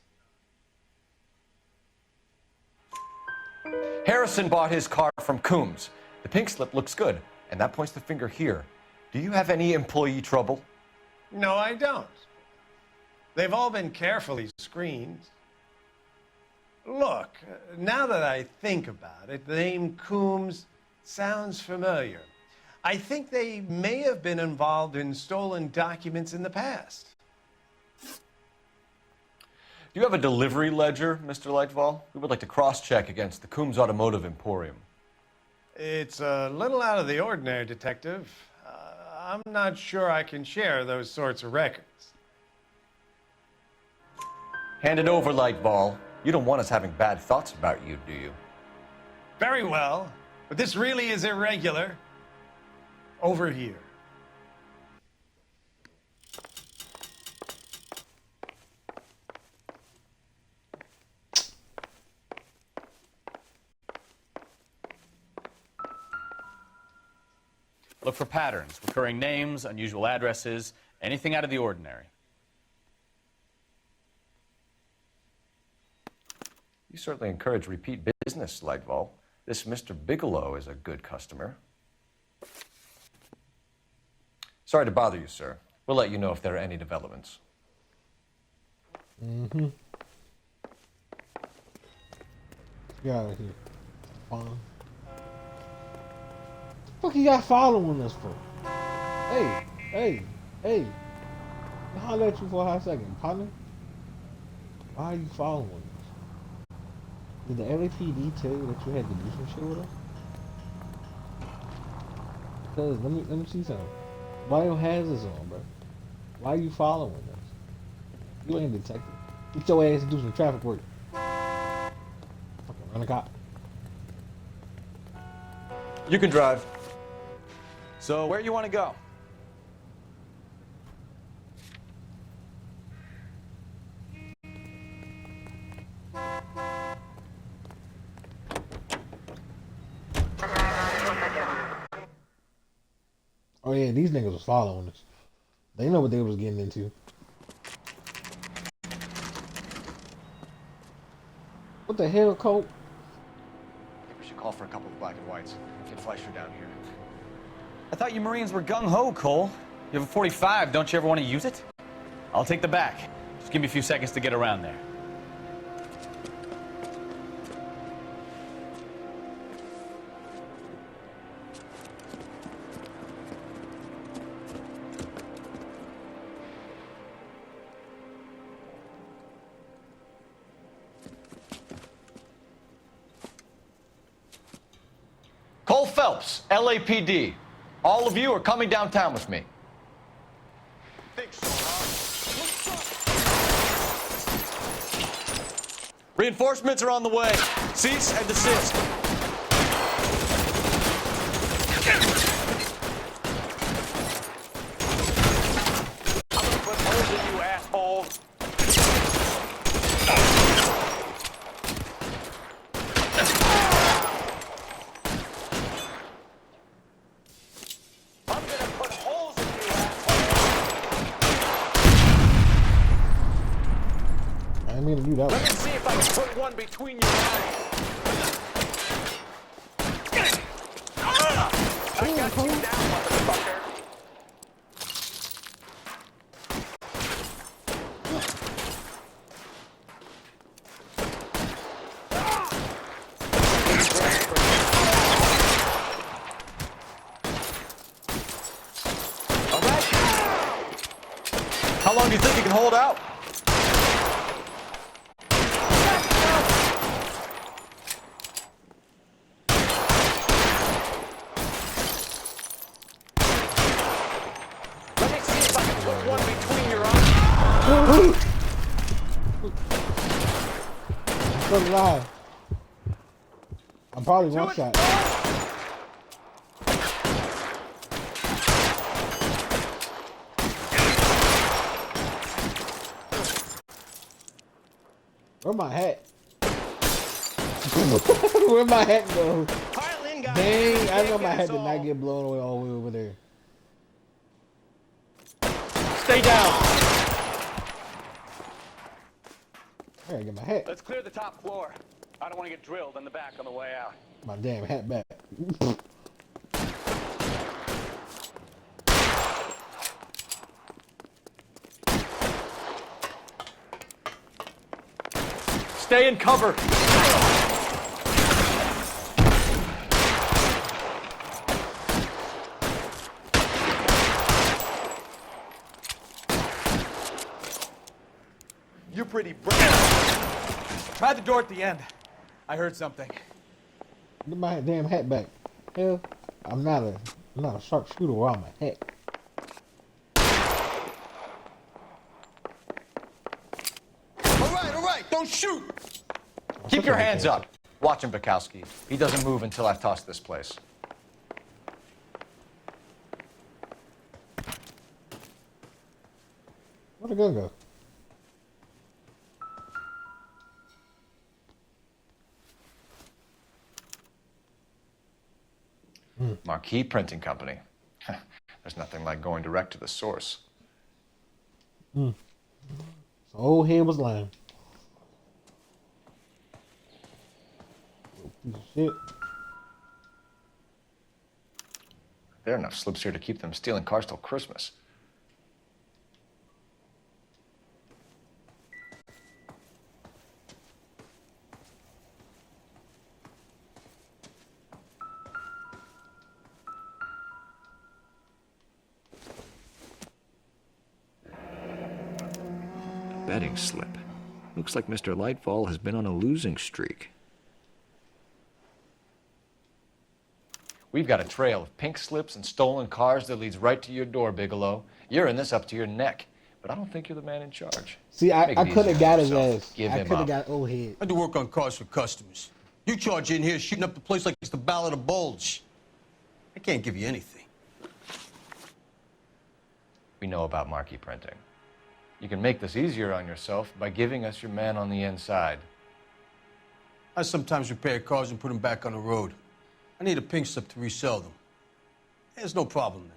Harrison bought his car from Coombs. The pink slip looks good, and that points the finger here. Do you have any employee trouble? No, I don't. They've all been carefully screened. Look, now that I think about it, the name Coombs sounds familiar. I think they may have been involved in stolen documents in the past. Do you have a delivery ledger, Mr. Lightval? We would like to cross-check against the Coombs Automotive Emporium. It's a little out of the ordinary, Detective. I'm not sure I can share those sorts of records. Hand it over, Lightval. You don't want us having bad thoughts about you, do you? Very well, but this really is irregular. Over here. Look for patterns, recurring names, unusual addresses, anything out of the ordinary. You certainly encourage repeat business, Lightval. This Mr. Bigelow is a good customer. Sorry to bother you, sir. We'll let you know if there are any developments. Mm-hmm. Get out of here. Fine. What the fuck you got following us for? Hey. I'll holler at you for a hot second, partner. Why are you following us? Did the LAPD tell you that you had to do some shit with us? Cause let me see something. Why your hazards on, bro? Why are you following us? You ain't a detective. Get your ass to do some traffic work. Fucking run a cop. You can drive. So, where you want to go? Oh yeah, these niggas was following us. They know what they was getting into. What the hell, Colt? I think we should call for a couple of black and whites. Get Fleischer down here. I thought you Marines were gung-ho, Cole. You have a 45, don't you ever want to use it? I'll take the back. Just give me a few seconds to get around there. Phelps, LAPD. All of you are coming downtown with me. Reinforcements are on the way. Cease and desist. I'm gonna put holes in you, asshole. I'm gonna put holes in you, asshole. I didn't mean to do that Let one. me see if I can put one between your eyes. I got you now, motherfucker. All right. How long do you think you can hold out? Let me see if I can put one between your eyes. Don't lie. I'm probably one shot. Where my hat? Where my hat go? Dang, I know my hat did not get blown away all the way over there. Stay down. I gotta get my hat. Let's clear the top floor. I don't want to get drilled in the back on the way out. My damn hat back. Stay in cover. You're pretty brave. Try the door at the end. I heard something. Get my damn hat back. Hell, I'm not a sharpshooter without my hat. All right, don't shoot. Keep your hands up. Watch him, Bukowski. He doesn't move until I've tossed this place. Where'd the gun go? Marquee Printing Company. There's nothing like going direct to the source. So old head was lying. Piece of shit. There are enough slips here to keep them stealing cars till Christmas. Betting slip. Looks like Mr. Lightfall has been on a losing streak. We've got a trail of pink slips and stolen cars that leads right to your door, Bigelow. You're in this up to your neck, but I don't think you're the man in charge. See, I Make it could easy have on got his yourself. ass. Give I him could have up. got old head. I do work on cars for customers. You charge in here shooting up the place like it's the Ballad of Bulge. I can't give you anything. We know about marquee printing. You can make this easier on yourself by giving us your man on the inside. I sometimes repair cars and put them back on the road. I need a pink slip to resell them. There's no problem there.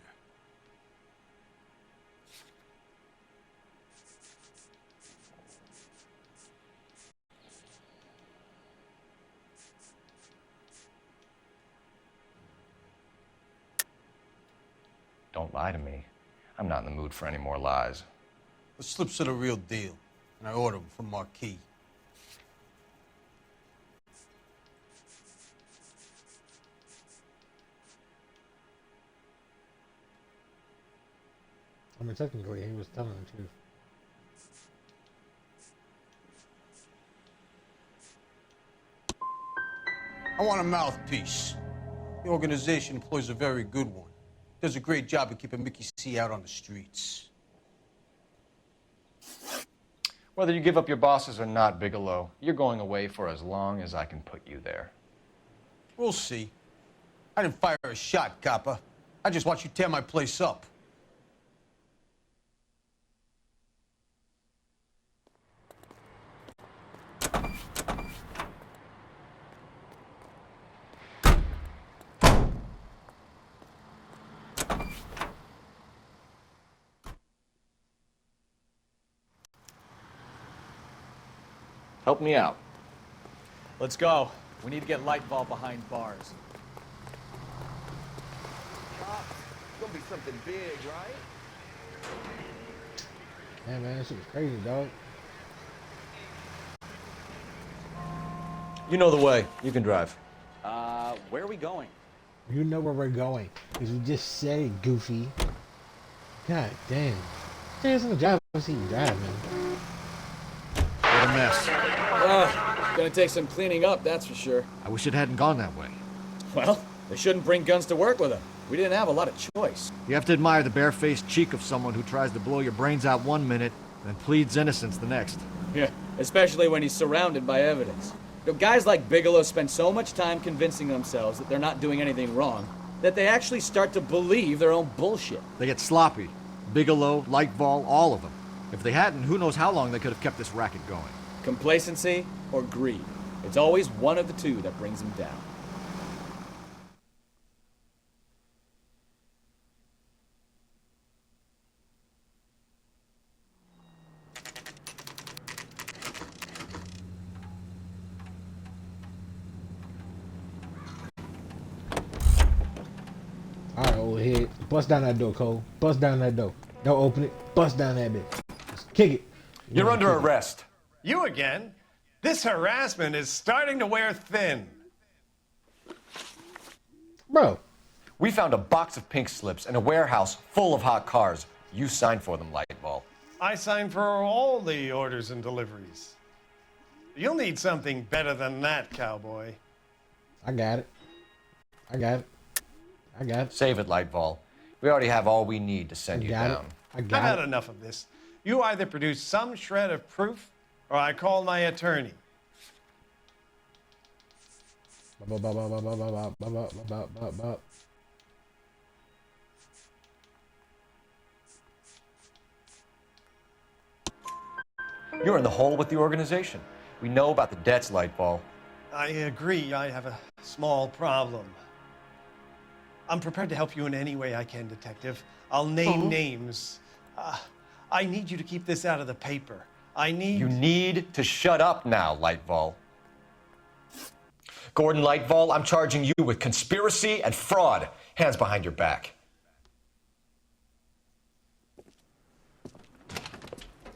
Don't lie to me. I'm not in the mood for any more lies. The slips are the real deal, and I ordered them from Marquis. I mean, technically, he was telling the truth. I want a mouthpiece. The organization employs a very good one. Does a great job of keeping Mickey C out on the streets. Whether you give up your bosses or not, Bigelow, you're going away for as long as I can put you there. We'll see. I didn't fire a shot, copper. I just watched you tear my place up. Help me out. Let's go. We need to get Lightball behind bars. It's gonna be something big, right? Yeah, man, that shit was crazy, dog. You know the way. You can drive. Where are we going? You know where we're going. Because you just said it, Goofy. God damn. Stay in the drive. I see you drive, man. What a mess. Gonna take some cleaning up, that's for sure. I wish it hadn't gone that way. Well, they shouldn't bring guns to work with them. We didn't have a lot of choice. You have to admire the barefaced cheek of someone who tries to blow your brains out one minute and pleads innocence the next. Yeah, especially when he's surrounded by evidence. You know, guys like Bigelow spend so much time convincing themselves that they're not doing anything wrong that they actually start to believe their own bullshit. They get sloppy. Bigelow, Lightball, all of them. If they hadn't, who knows how long they could have kept this racket going. Complacency or greed. It's always one of the two that brings them down. Alright, old head. Bust down that door, Cole. Bust down that door. Don't open it. Bust down that bitch. Just kick it. You're under arrest. You again? This harassment is starting to wear thin. Bro. We found a box of pink slips in a warehouse full of hot cars. You signed for them, Lightball. I signed for all the orders and deliveries. You'll need something better than that, cowboy. I got it. I got it. I got it. Save it, Lightball. We already have all we need to send you down. I've had enough of this. You either produce some shred of proof, or I call my attorney. You're in the hole with the organization. We know about the debts, Lightball. I agree. I have a small problem. I'm prepared to help you in any way I can, Detective. I'll name names. I need you to keep this out of the paper. You need to shut up now, Lightball. Gordon Lightball, I'm charging you with conspiracy and fraud. Hands behind your back.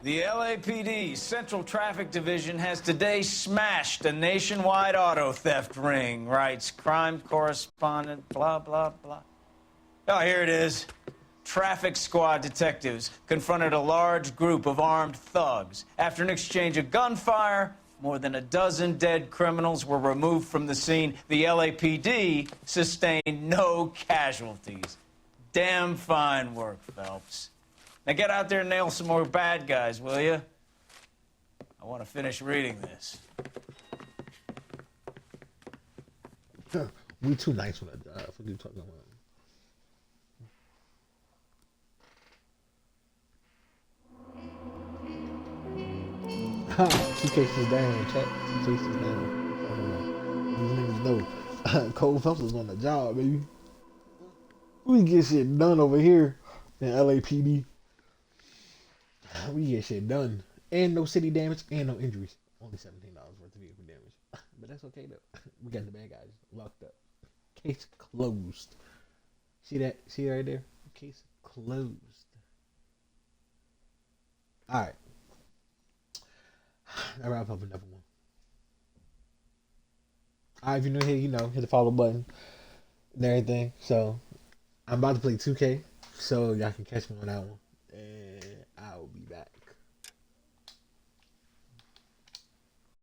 The LAPD Central Traffic Division has today smashed a nationwide auto theft ring, writes crime correspondent, blah, blah, blah. Oh, here it is. Traffic squad detectives confronted a large group of armed thugs. After an exchange of gunfire, more than a dozen dead criminals were removed from the scene. The LAPD sustained no casualties. Damn fine work, Phelps. Now get out there and nail some more bad guys, will you? I want to finish reading this. We too nice for that. What are you talking about? Two cases down, chat. Two cases down. These niggas know. Cole Phelps is on the job, baby. We get shit done over here in LAPD. We get shit done. And no city damage and no injuries. Only $17 worth of vehicle damage. But that's okay though. We got the bad guys locked up. Case closed. See that? See right there? Case closed. Alright. I wrap up another one. Alright, if you're new here, you know, hit the follow button and everything. So I'm about to play 2K, so y'all can catch me on that one. And